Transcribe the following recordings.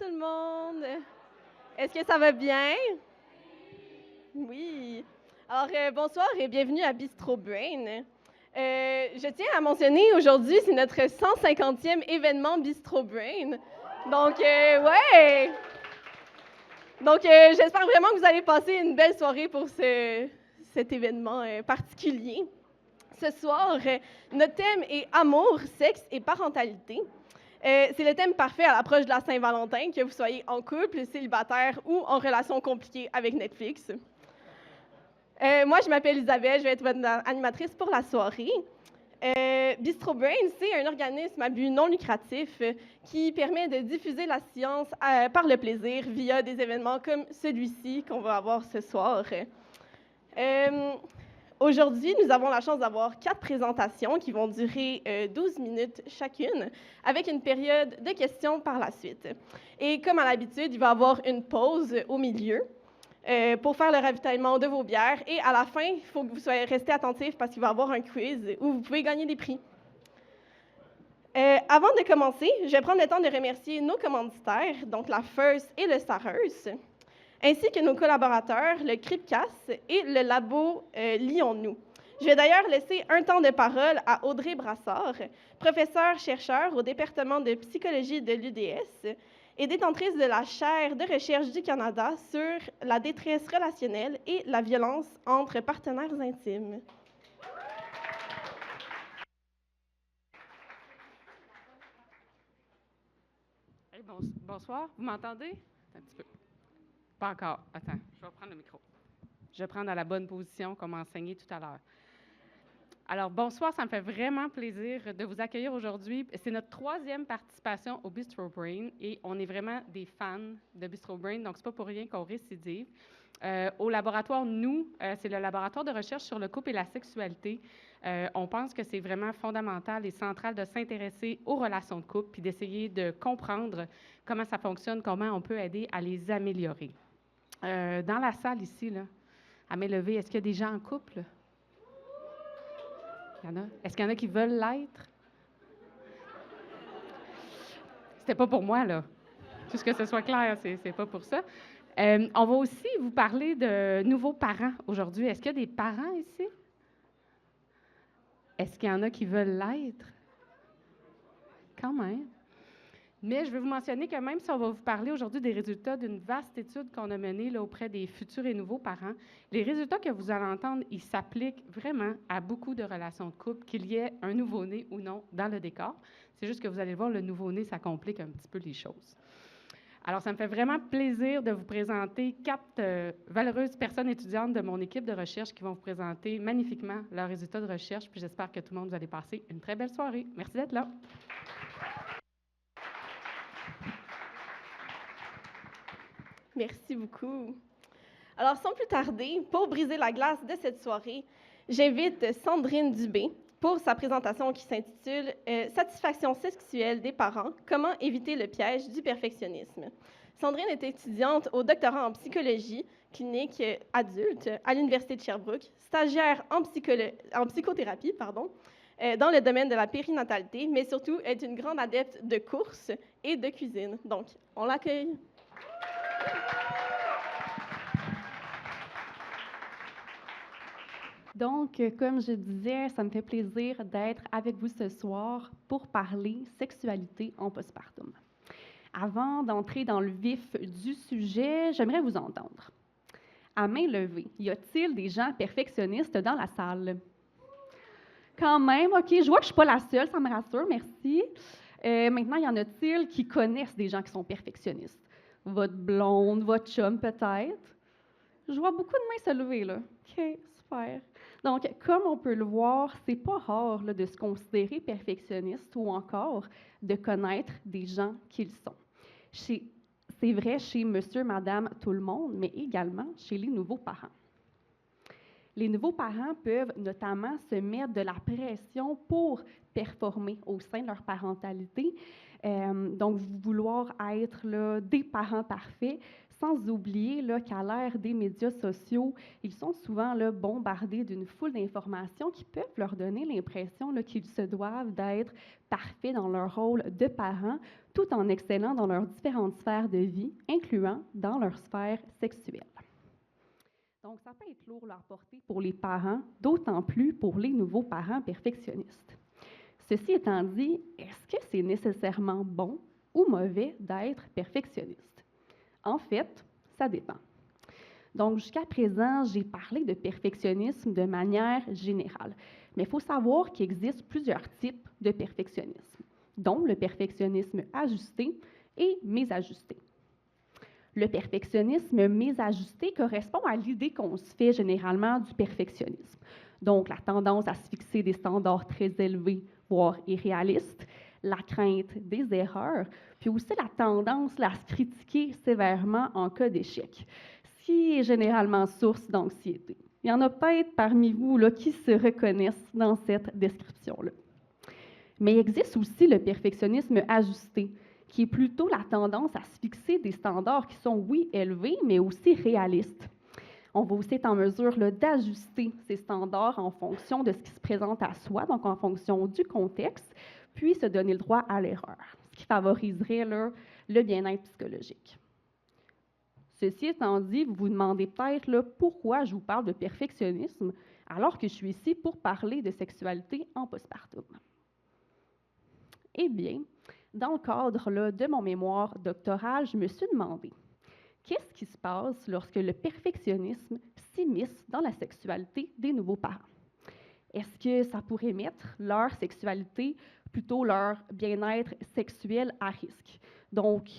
tout le monde. Est-ce que ça va bien? Oui. Alors, bonsoir et bienvenue à Bistro Brain. Je tiens à mentionner, aujourd'hui, c'est notre 150e événement Bistro Brain. Donc, ouais! Donc, j'espère vraiment que vous allez passer une belle soirée pour cet événement particulier. Ce soir, notre thème est amour, sexe et parentalité. C'est le thème parfait à l'approche de la Saint-Valentin, que vous soyez en couple, célibataire ou en relation compliquée avec Netflix. Moi, je m'appelle Isabelle, je vais être votre animatrice pour la soirée. Bistro Brain, c'est un organisme à but non lucratif qui permet de diffuser la science par le plaisir via des événements comme celui-ci qu'on va avoir ce soir. Aujourd'hui, nous avons la chance d'avoir 4 présentations qui vont durer 12 minutes chacune, avec une période de questions par la suite. Et comme à l'habitude, il va y avoir une pause au milieu pour faire le ravitaillement de vos bières. Et à la fin, il faut que vous soyez restés attentifs parce qu'il va y avoir un quiz où vous pouvez gagner des prix. Avant de commencer, je vais prendre le temps de remercier nos commanditaires, donc la First et le Starhurst, ainsi que nos collaborateurs, le Cripcast et le labo Lions-nous. Je vais d'ailleurs laisser un temps de parole à Audrey Brassard, professeure-chercheur au département de psychologie de l'UDS et détentrice de la chaire de recherche du Canada sur la détresse relationnelle et la violence entre partenaires intimes. Hey, bonsoir, vous m'entendez? Un petit peu. Pas encore. Attends, je vais reprendre le micro. Je vais prendre à la bonne position comme enseigné tout à l'heure. Alors, bonsoir, ça me fait vraiment plaisir de vous accueillir aujourd'hui. C'est notre 3e participation au Bistro Brain et on est vraiment des fans de Bistro Brain, donc c'est pas pour rien qu'on récidive. Au laboratoire, c'est le laboratoire de recherche sur le couple et la sexualité. On pense que c'est vraiment fondamental et central de s'intéresser aux relations de couple puis d'essayer de comprendre comment ça fonctionne, comment on peut aider à les améliorer. Dans la salle ici, là, à main levée, est-ce qu'il y a des gens en couple? Il y en a? Est-ce qu'il y en a qui veulent l'être? C'était pas pour moi, là. Juste que ce soit clair, c'est pas pour ça. On va aussi vous parler de nouveaux parents aujourd'hui. Est-ce qu'il y a des parents ici? Est-ce qu'il y en a qui veulent l'être? Quand même. Mais je veux vous mentionner que même si on va vous parler aujourd'hui des résultats d'une vaste étude qu'on a menée là, auprès des futurs et nouveaux parents, les résultats que vous allez entendre, ils s'appliquent vraiment à beaucoup de relations de couple, qu'il y ait un nouveau-né ou non dans le décor. C'est juste que vous allez voir, le nouveau-né, ça complique un petit peu les choses. Alors, ça me fait vraiment plaisir de vous présenter 4 valeureuses personnes étudiantes de mon équipe de recherche qui vont vous présenter magnifiquement leurs résultats de recherche. Puis j'espère que tout le monde, vous allez passer une très belle soirée. Merci d'être là. Merci beaucoup. Alors, sans plus tarder, pour briser la glace de cette soirée, j'invite Sandrine Dubé pour sa présentation qui s'intitule « Satisfaction sexuelle des parents, comment éviter le piège du perfectionnisme ». Sandrine est étudiante au doctorat en psychologie clinique adulte à l'Université de Sherbrooke, stagiaire en psychothérapie, dans le domaine de la périnatalité, mais surtout est une grande adepte de course et de cuisine. Donc, on l'accueille. Donc, comme je disais, ça me fait plaisir d'être avec vous ce soir pour parler sexualité en postpartum. Avant d'entrer dans le vif du sujet, j'aimerais vous entendre. À main levée, y a-t-il des gens perfectionnistes dans la salle? Quand même, OK, je vois que je ne suis pas la seule, ça me rassure, merci. Maintenant, y en a-t-il qui connaissent des gens qui sont perfectionnistes? Votre blonde, votre chum peut-être? Je vois beaucoup de mains se lever, là. OK, super. Donc, comme on peut le voir, c'est pas rare là, de se considérer perfectionniste ou encore de connaître des gens qu'ils sont. C'est vrai chez monsieur, madame, tout le monde, mais également chez les nouveaux parents. Les nouveaux parents peuvent notamment se mettre de la pression pour performer au sein de leur parentalité, donc vouloir être là, des parents parfaits sans oublier là, qu'à l'ère des médias sociaux, ils sont souvent là, bombardés d'une foule d'informations qui peuvent leur donner l'impression là, qu'ils se doivent d'être parfaits dans leur rôle de parents, tout en excellant dans leurs différentes sphères de vie, incluant dans leur sphère sexuelle. Donc, ça peut être lourd à porter pour les parents, d'autant plus pour les nouveaux parents perfectionnistes. Ceci étant dit, est-ce que c'est nécessairement bon ou mauvais d'être perfectionniste? En fait, ça dépend. Donc, jusqu'à présent, j'ai parlé de perfectionnisme de manière générale. Mais il faut savoir qu'il existe plusieurs types de perfectionnisme, dont le perfectionnisme ajusté et mésajusté. Le perfectionnisme mésajusté correspond à l'idée qu'on se fait généralement du perfectionnisme. Donc, la tendance à se fixer des standards très élevés, voire irréalistes, la crainte des erreurs, puis aussi la tendance à se critiquer sévèrement en cas d'échec, ce qui est généralement source d'anxiété. Il y en a peut-être parmi vous là, qui se reconnaissent dans cette description-là. Mais il existe aussi le perfectionnisme ajusté, qui est plutôt la tendance à se fixer des standards qui sont, oui, élevés, mais aussi réalistes. On va aussi être en mesure là, d'ajuster ces standards en fonction de ce qui se présente à soi, donc en fonction du contexte, puis se donner le droit à l'erreur, ce qui favoriserait là, le bien-être psychologique. Ceci étant dit, vous vous demandez peut-être là, pourquoi je vous parle de perfectionnisme alors que je suis ici pour parler de sexualité en postpartum. Eh bien, dans le cadre là, de mon mémoire doctoral, je me suis demandé qu'est-ce qui se passe lorsque le perfectionnisme s'immisce dans la sexualité des nouveaux parents? Est-ce que ça pourrait mettre leur sexualité, plutôt leur bien-être sexuel à risque? Donc,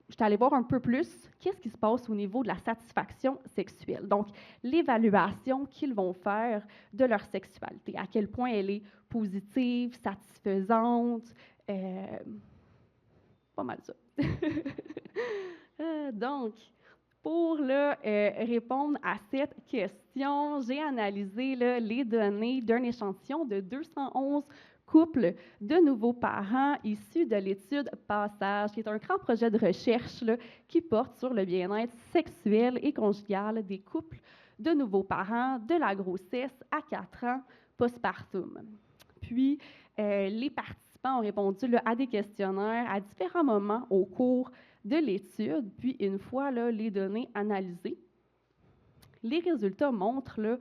je suis allée voir un peu plus qu'est-ce qui se passe au niveau de la satisfaction sexuelle. Donc, l'évaluation qu'ils vont faire de leur sexualité, à quel point elle est positive, satisfaisante, pas mal ça. Donc, pour répondre à cette question, j'ai analysé là, les données d'un échantillon de 211 couples de nouveaux parents issus de l'étude Passage, qui est un grand projet de recherche là, qui porte sur le bien-être sexuel et conjugal des couples de nouveaux parents de la grossesse à 4 ans postpartum. Puis, les participants ont répondu là, à des questionnaires à différents moments au cours de l'étude, puis une fois là, les données analysées, les résultats montrent là,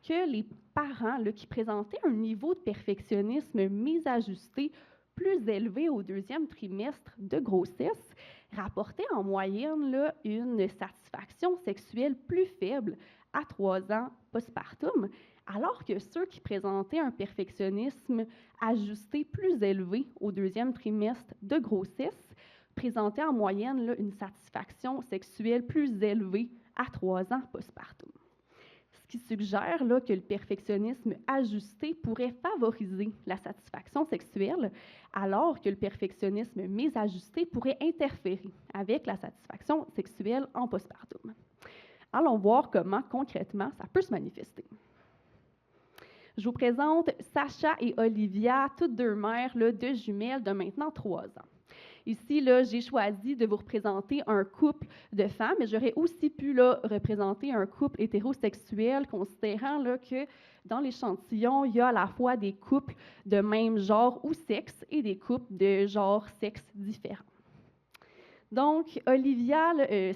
que les parents là, qui présentaient un niveau de perfectionnisme mésajusté plus élevé au 2e trimestre de grossesse rapportaient en moyenne là, une satisfaction sexuelle plus faible à 3 ans postpartum, alors que ceux qui présentaient un perfectionnisme ajusté plus élevé au 2e trimestre de grossesse présentaient en moyenne là, une satisfaction sexuelle plus élevée à 3 ans postpartum. Ce qui suggère là, que le perfectionnisme ajusté pourrait favoriser la satisfaction sexuelle, alors que le perfectionnisme mésajusté pourrait interférer avec la satisfaction sexuelle en postpartum. Allons voir comment, concrètement, ça peut se manifester. Je vous présente Sacha et Olivia, toutes deux mères là, de jumelles de maintenant 3 ans. Ici, là, j'ai choisi de vous représenter un couple de femmes, mais j'aurais aussi pu là, représenter un couple hétérosexuel, considérant là, que dans l'échantillon, il y a à la fois des couples de même genre ou sexe et des couples de genre sexe différents. Donc, Olivia,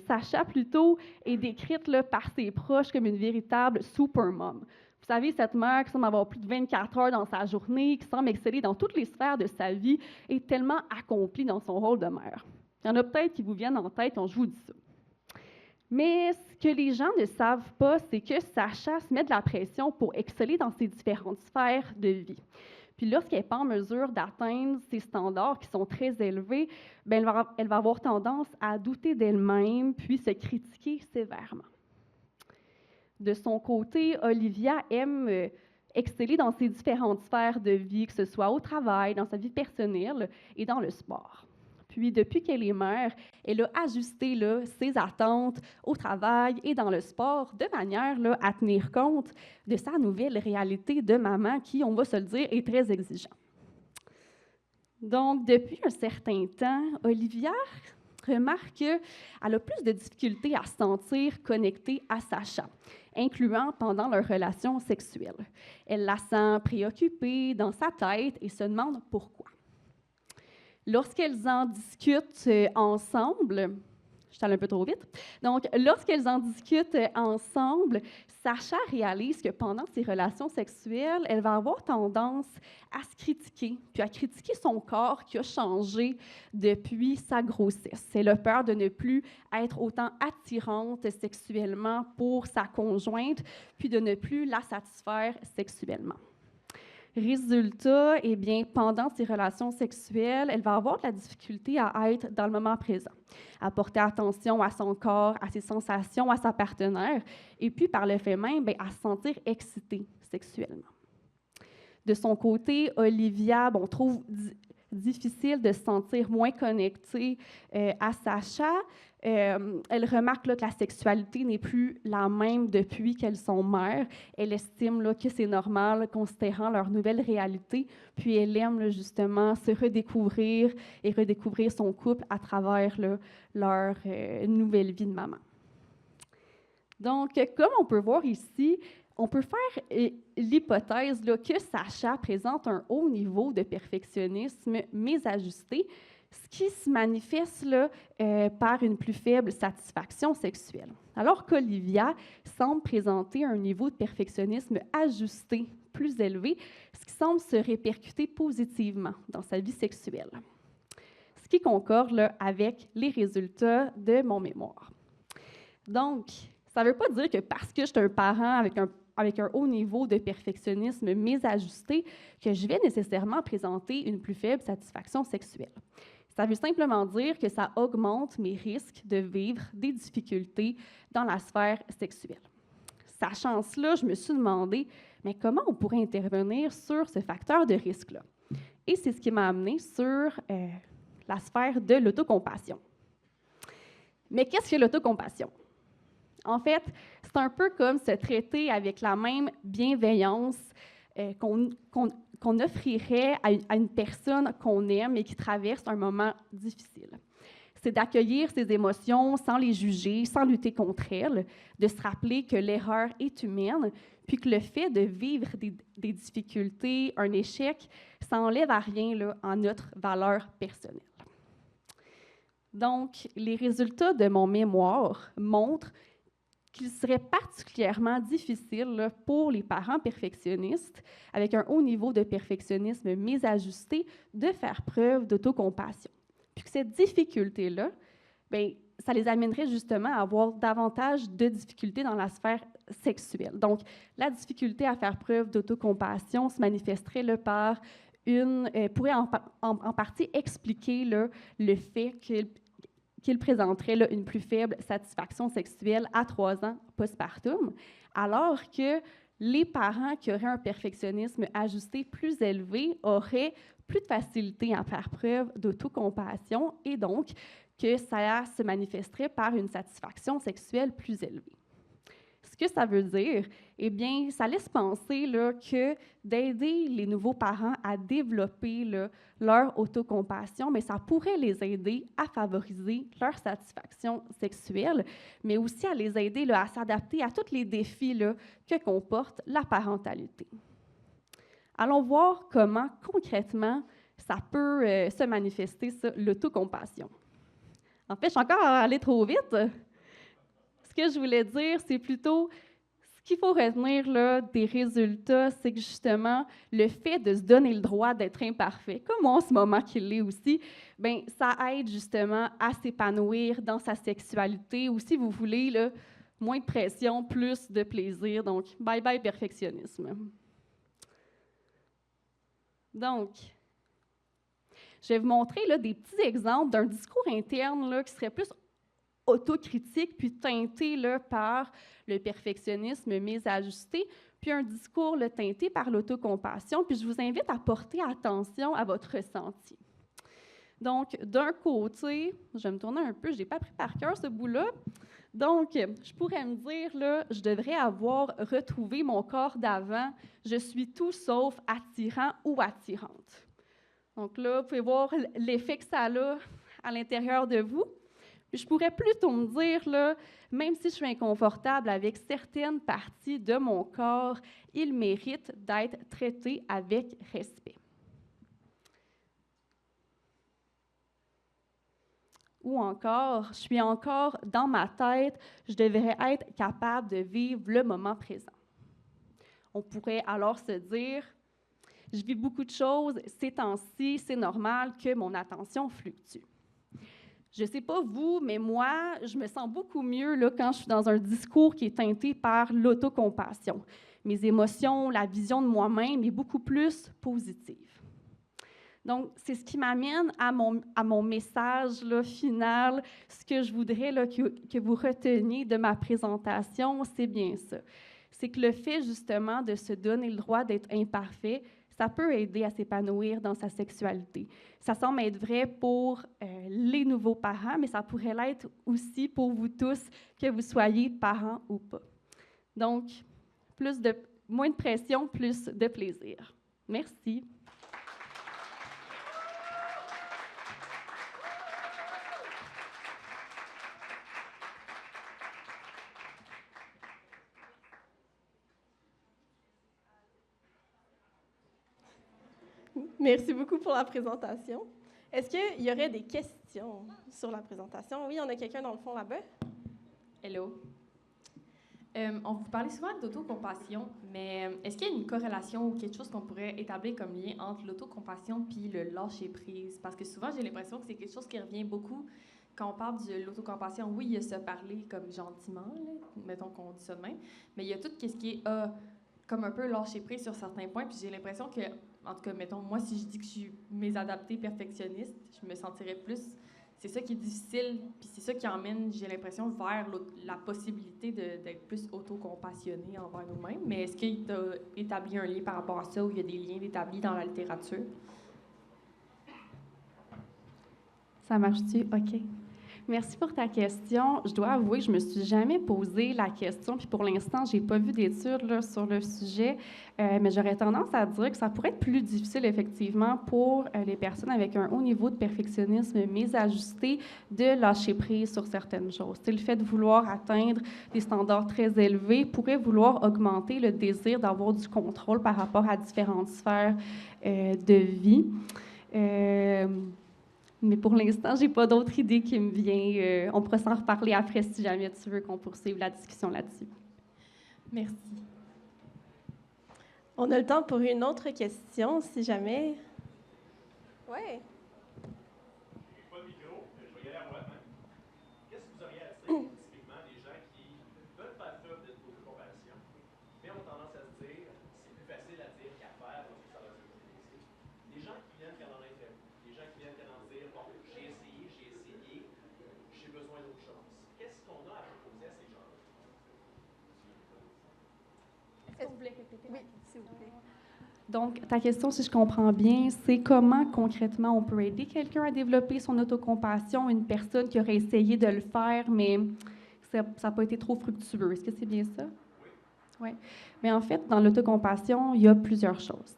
Sacha plutôt, est décrite là, par ses proches comme une véritable supermom. Vous savez, cette mère qui semble avoir plus de 24 heures dans sa journée, qui semble exceller dans toutes les sphères de sa vie, est tellement accomplie dans son rôle de mère. Il y en a peut-être qui vous viennent en tête quand je vous dis ça. Mais ce que les gens ne savent pas, c'est que Sacha se met de la pression pour exceller dans ses différentes sphères de vie. Puis lorsqu'elle n'est pas en mesure d'atteindre ces standards qui sont très élevés, bien, elle va avoir tendance à douter d'elle-même, puis se critiquer sévèrement. De son côté, Olivia aime exceller dans ses différentes sphères de vie, que ce soit au travail, dans sa vie personnelle et dans le sport. Puis, depuis qu'elle est mère, elle a ajusté là, ses attentes au travail et dans le sport de manière là, à tenir compte de sa nouvelle réalité de maman qui, on va se le dire, est très exigeante. Donc, depuis un certain temps, Olivia remarque qu'elle a plus de difficultés à se sentir connectée à Sacha, incluant pendant leur relation sexuelle. Elle la sent préoccupée dans sa tête et se demande pourquoi. Lorsqu'elles en discutent ensemble, je suis allée un peu trop vite. Donc, lorsqu'elles en discutent ensemble, Sacha réalise que pendant ses relations sexuelles, elle va avoir tendance à se critiquer, puis à critiquer son corps qui a changé depuis sa grossesse. Elle a peur de ne plus être autant attirante sexuellement pour sa conjointe, puis de ne plus la satisfaire sexuellement. Résultat, eh bien, pendant ses relations sexuelles, elle va avoir de la difficulté à être dans le moment présent, à porter attention à son corps, à ses sensations, à sa partenaire, et puis par le fait même, bien, à se sentir excitée sexuellement. De son côté, Olivia, on trouve difficile de se sentir moins connectée à Sacha. Elle remarque là, que la sexualité n'est plus la même depuis qu'elles sont mères. Elle estime là, que c'est normal, considérant leur nouvelle réalité. Puis elle aime là, justement se redécouvrir et redécouvrir son couple à travers là, leur nouvelle vie de maman. Donc, comme on peut voir ici, on peut faire l'hypothèse là, que Sacha présente un haut niveau de perfectionnisme mésajusté, ce qui se manifeste là, par une plus faible satisfaction sexuelle. Alors qu'Olivia semble présenter un niveau de perfectionnisme ajusté plus élevé, ce qui semble se répercuter positivement dans sa vie sexuelle. Ce qui concorde là, avec les résultats de mon mémoire. Donc, ça ne veut pas dire que parce que je suis un parent avec un haut niveau de perfectionnisme mésajusté, que je vais nécessairement présenter une plus faible satisfaction sexuelle. Ça veut simplement dire que ça augmente mes risques de vivre des difficultés dans la sphère sexuelle. Sachant cela, je me suis demandé, mais comment on pourrait intervenir sur ce facteur de risque-là? Et c'est ce qui m'a amené sur la sphère de l'autocompassion. Mais qu'est-ce que l'autocompassion? En fait, c'est un peu comme se traiter avec la même bienveillance qu'on offrirait à une personne qu'on aime et qui traverse un moment difficile. C'est d'accueillir ses émotions sans les juger, sans lutter contre elles, de se rappeler que l'erreur est humaine, puis que le fait de vivre des difficultés, un échec, ça n'enlève à rien là, en notre valeur personnelle. Donc, les résultats de mon mémoire montrent qu'il serait particulièrement difficile là, pour les parents perfectionnistes, avec un haut niveau de perfectionnisme mésajusté, de faire preuve d'autocompassion. Puis que cette difficulté-là, bien, ça les amènerait justement à avoir davantage de difficultés dans la sphère sexuelle. Donc, la difficulté à faire preuve d'autocompassion se manifesterait là, par pourrait en partie expliquer là, le fait qu'il présenterait là, une plus faible satisfaction sexuelle à 3 ans postpartum, alors que les parents qui auraient un perfectionnisme ajusté plus élevé auraient plus de facilité à faire preuve d'autocompassion et donc que ça se manifesterait par une satisfaction sexuelle plus élevée. Ce que ça veut dire, eh bien, ça laisse penser là, que d'aider les nouveaux parents à développer là, leur autocompassion, mais ça pourrait les aider à favoriser leur satisfaction sexuelle, mais aussi à les aider là, à s'adapter à tous les défis là, que comporte la parentalité. Allons voir comment, concrètement, ça peut se manifester, ça, l'autocompassion. En fait, je suis encore allée trop vite. Ce que je voulais dire, c'est plutôt ce qu'il faut retenir là, des résultats, c'est que justement, le fait de se donner le droit d'être imparfait, comme moi en ce moment qu'il l'est aussi, bien, ça aide justement à s'épanouir dans sa sexualité, ou si vous voulez, là, moins de pression, plus de plaisir. Donc, bye bye perfectionnisme. Donc, je vais vous montrer là, des petits exemples d'un discours interne là, qui serait plus autocritique, puis teinté là, par le perfectionnisme mésajusté, puis un discours là, teinté par l'autocompassion. Puis je vous invite à porter attention à votre ressenti. Donc, d'un côté, je vais me tourner un peu, je n'ai pas pris par cœur ce bout-là. Donc, je pourrais me dire, là, je devrais avoir retrouvé mon corps d'avant. Je suis tout sauf attirant ou attirante. Donc là, vous pouvez voir l'effet que ça a à l'intérieur de vous. Puis je pourrais plutôt me dire, là, même si je suis inconfortable avec certaines parties de mon corps, il mérite d'être traité avec respect. Ou encore, je suis encore dans ma tête, je devrais être capable de vivre le moment présent. On pourrait alors se dire, je vis beaucoup de choses, ces temps-ci, c'est normal que mon attention fluctue. Je ne sais pas vous, mais moi, je me sens beaucoup mieux là, quand je suis dans un discours qui est teinté par l'autocompassion. Mes émotions, la vision de moi-même est beaucoup plus positive. Donc, c'est ce qui m'amène à mon message là, final. Ce que je voudrais là, que vous reteniez de ma présentation, c'est bien ça. C'est que le fait, justement, de se donner le droit d'être imparfait, ça peut aider à s'épanouir dans sa sexualité. Ça semble être vrai pour les nouveaux parents, mais ça pourrait l'être aussi pour vous tous, que vous soyez parents ou pas. Donc, moins de pression, plus de plaisir. Merci. Merci beaucoup pour la présentation. Est-ce qu'il y aurait des questions sur la présentation? Oui, on a quelqu'un dans le fond là-bas. Hello. On vous parlait souvent d'autocompassion, mais est-ce qu'il y a une corrélation ou quelque chose qu'on pourrait établir comme lien entre l'autocompassion puis le lâcher-prise? Parce que souvent, j'ai l'impression que c'est quelque chose qui revient beaucoup quand on parle de l'autocompassion. Oui, il y a se parler comme gentiment, là, mettons qu'on dit ça de même, mais il y a tout ce qui est comme un peu lâcher-prise sur certains points, puis j'ai l'impression que, en tout cas, mettons, moi, si je dis que je suis mésadaptée perfectionniste, je me sentirais plus... C'est ça qui est difficile, puis c'est ça qui emmène, j'ai l'impression, vers la possibilité d'être plus autocompassionné envers nous-mêmes. Mais est-ce qu'il t'a établi un lien par rapport à ça, ou il y a des liens établis dans la littérature? Ça marche-tu? OK. Merci pour ta question. Je dois avouer que je ne me suis jamais posé la question, puis pour l'instant, je n'ai pas vu d'études là, sur le sujet, mais j'aurais tendance à dire que ça pourrait être plus difficile, effectivement, pour les personnes avec un haut niveau de perfectionnisme mésajusté de lâcher prise sur certaines choses. C'est le fait de vouloir atteindre des standards très élevés pourrait vouloir augmenter le désir d'avoir du contrôle par rapport à différentes sphères de vie. Mais pour l'instant, je n'ai pas d'autre idée qui me vient. On pourra s'en reparler après si jamais tu veux qu'on poursuive la discussion là-dessus. Merci. On a le temps pour une autre question, si jamais. Oui. Pas de micro, je vais y aller à moi. Qu'est-ce que vous auriez à dire typiquement des gens qui veulent faire preuve d'autocompassion, mais ont tendance à se dire c'est plus facile à dire qu'à faire parce que ça va se utiliser. Des gens qui viennent qu'à en être des gens qui viennent qu'à en dire bon, j'ai essayé, j'ai besoin d'autre chose. Qu'est-ce qu'on a à proposer à ces gens-là? Est-ce que vous voulez répéter? Oui, s'il vous plaît. Donc, ta question, si je comprends bien, c'est comment concrètement on peut aider quelqu'un à développer son autocompassion, une personne qui aurait essayé de le faire, mais ça n'a pas été trop fructueux. Est-ce que c'est bien ça? Oui. Mais en fait, dans l'autocompassion, il y a plusieurs choses.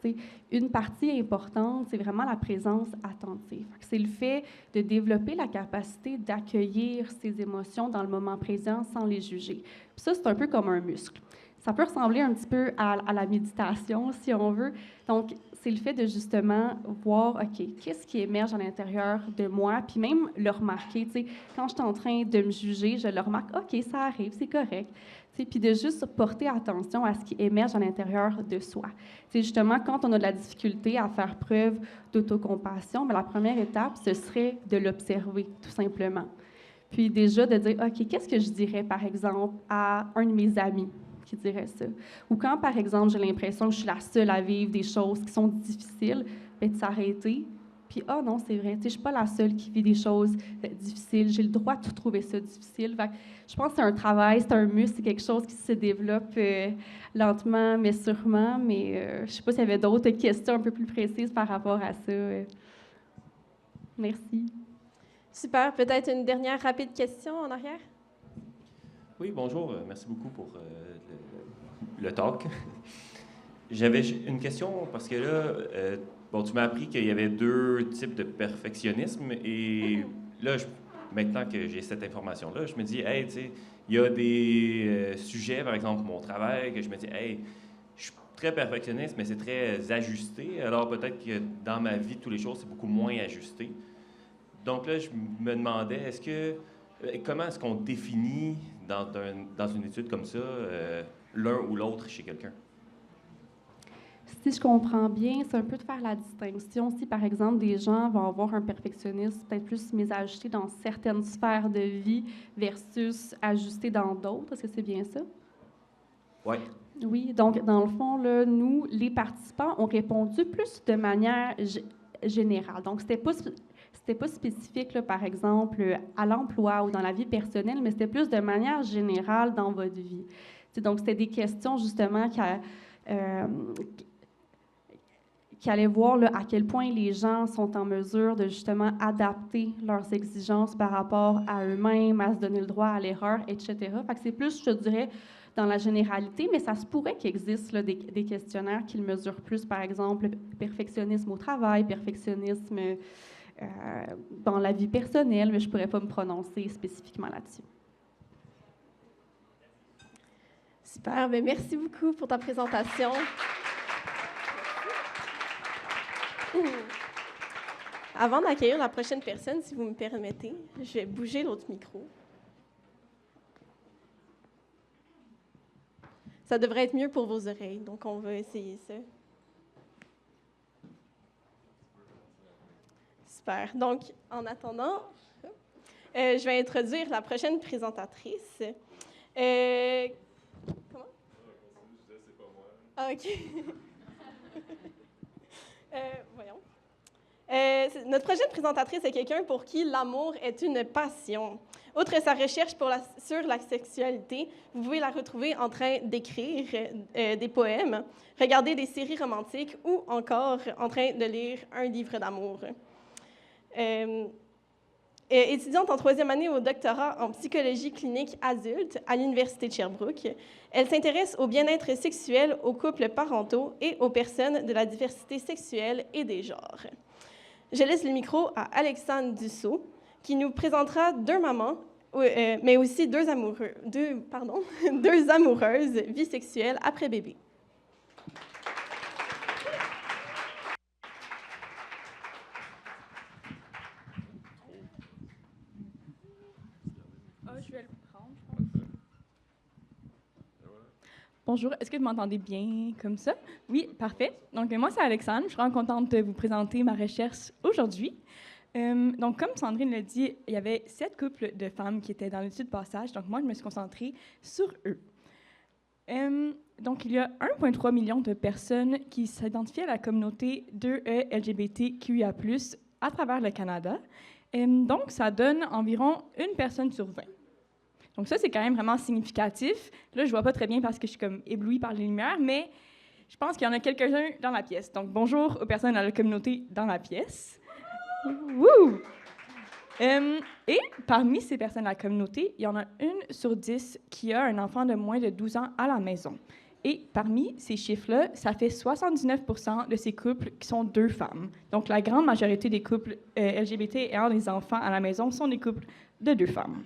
Une partie importante, c'est vraiment la présence attentive. C'est le fait de développer la capacité d'accueillir ses émotions dans le moment présent sans les juger. Puis ça, c'est un peu comme un muscle. Ça peut ressembler un petit peu à la méditation, si on veut. Donc, c'est le fait de justement voir, OK, qu'est-ce qui émerge à l'intérieur de moi, puis même le remarquer. Tu sais, quand je suis en train de me juger, je le remarque, OK, ça arrive, c'est correct. Tu sais, puis de juste porter attention à ce qui émerge à l'intérieur de soi. C'est justement quand on a de la difficulté à faire preuve d'autocompassion, bien, la première étape, ce serait de l'observer, tout simplement. Puis déjà de dire, OK, qu'est-ce que je dirais, par exemple, à un de mes amis qui dirait ça? Ou quand, par exemple, j'ai l'impression que je suis la seule à vivre des choses qui sont difficiles, bien, de s'arrêter. Puis, ah non, c'est vrai, tu sais, je ne suis pas la seule qui vit des choses difficiles. J'ai le droit de trouver ça difficile. Fait que je pense que c'est un travail, c'est un muscle, c'est quelque chose qui se développe lentement, mais sûrement. Mais je ne sais pas s'il y avait d'autres questions un peu plus précises par rapport à ça. Merci. Super. Peut-être une dernière rapide question en arrière? Oui, bonjour. Merci beaucoup pour le talk. J'avais une question parce que là, bon, tu m'as appris qu'il y avait deux types de perfectionnisme et là, maintenant que j'ai cette information-là, je me dis, hey, tu sais, il y a des sujets, par exemple, mon travail, que je me dis, hey, je suis très perfectionniste, mais c'est très ajusté. Alors peut-être que dans ma vie, tous les jours, c'est beaucoup moins ajusté. Donc là, je me demandais, comment est-ce qu'on définit dans une étude comme ça l'un ou l'autre chez quelqu'un? Si je comprends bien, c'est un peu de faire la distinction. Si, par exemple, des gens vont avoir un perfectionnisme peut-être plus mésajusté dans certaines sphères de vie versus ajusté dans d'autres, est-ce que c'est bien ça? Oui. Oui, donc dans le fond, là, nous, les participants, ont répondu plus de manière générale. Donc, c'était pas spécifique, là, par exemple, à l'emploi ou dans la vie personnelle, mais c'était plus de manière générale dans votre vie. Donc, c'était des questions, justement, qui allaient voir là, à quel point les gens sont en mesure de, justement, adapter leurs exigences par rapport à eux-mêmes, à se donner le droit à l'erreur, etc. Fait que c'est plus, je dirais, dans la généralité, mais ça se pourrait qu'il existe là, des questionnaires qui le mesurent plus, par exemple, perfectionnisme au travail, perfectionnisme dans la vie personnelle, mais je ne pourrais pas me prononcer spécifiquement là-dessus. Super, bien, merci beaucoup pour ta présentation. Avant d'accueillir la prochaine personne, si vous me permettez, je vais bouger l'autre micro. Ça devrait être mieux pour vos oreilles, donc on va essayer ça. Super. Donc, en attendant, je vais introduire la prochaine présentatrice. Comment? C'est pas moi. Ah, OK. Voyons. Notre prochaine présentatrice est quelqu'un pour qui l'amour est une passion. Outre sa recherche sur la sexualité, vous pouvez la retrouver en train d'écrire des poèmes, regarder des séries romantiques ou encore en train de lire un livre d'amour. Étudiante en 3e année au doctorat en psychologie clinique adulte à l'Université de Sherbrooke, elle s'intéresse au bien-être sexuel, aux couples parentaux et aux personnes de la diversité sexuelle et des genres. Je laisse le micro à Alexandre Dussault, qui nous présentera deux mamans, mais aussi deux amoureuses, vie sexuelle après bébé. Je vais le prendre, je pense. Bonjour, est-ce que vous m'entendez bien comme ça? Oui, parfait. Donc, moi, c'est Alexandre. Je suis vraiment contente de vous présenter ma recherche aujourd'hui. Donc, comme Sandrine l'a dit, il y avait 7 couples de femmes qui étaient dans l'étude passage. Donc, moi, je me suis concentrée sur eux. Donc, il y a 1,3 million de personnes qui s'identifient à la communauté 2E LGBTQIA+, à travers le Canada. Donc, ça donne environ une personne sur 20. Donc ça, c'est quand même vraiment significatif. Là, je vois pas très bien parce que je suis comme éblouie par les lumières, mais je pense qu'il y en a quelques-uns dans la pièce. Donc, bonjour aux personnes de la communauté dans la pièce. Wouh! Et parmi ces personnes de la communauté, il y en a 1 sur 10 qui a un enfant de moins de 12 ans à la maison. Et parmi ces chiffres-là, ça fait 79% de ces couples qui sont 2 femmes. Donc, la grande majorité des couples LGBT ayant des enfants à la maison sont des couples de 2 femmes.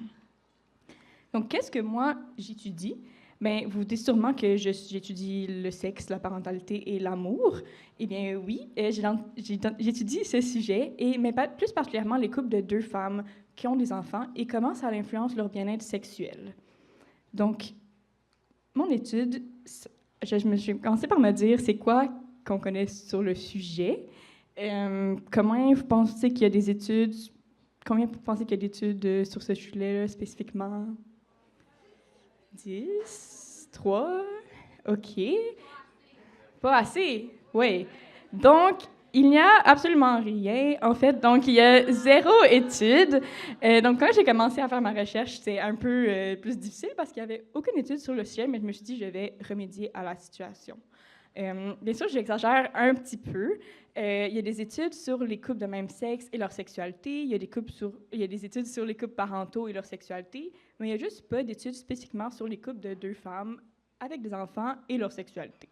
Donc, qu'est-ce que moi, j'étudie? Bien, vous dites sûrement que j'étudie le sexe, la parentalité et l'amour. Eh bien, oui, j'étudie ce sujet, mais plus particulièrement les couples de 2 femmes qui ont des enfants et comment ça influence leur bien-être sexuel. Donc, mon étude, je me suis commencé par me dire, c'est quoi qu'on connaît sur le sujet? Comment vous pensez qu'il y a des études? Combien vous pensez qu'il y a d'études sur ce sujet-là spécifiquement? 10, 3, OK. Pas assez, oui. Donc, il n'y a absolument rien, en fait. Donc, il y a 0 étude. Donc, quand j'ai commencé à faire ma recherche, c'était un peu plus difficile parce qu'il n'y avait aucune étude sur le sujet, mais je me suis dit, je vais remédier à la situation. Bien sûr, j'exagère un petit peu. Il y a des études sur les couples de même sexe et leur sexualité. Il y a des études sur les couples parentaux et leur sexualité, mais il n'y a juste pas d'études spécifiquement sur les couples de 2 femmes avec des enfants et leur sexualité.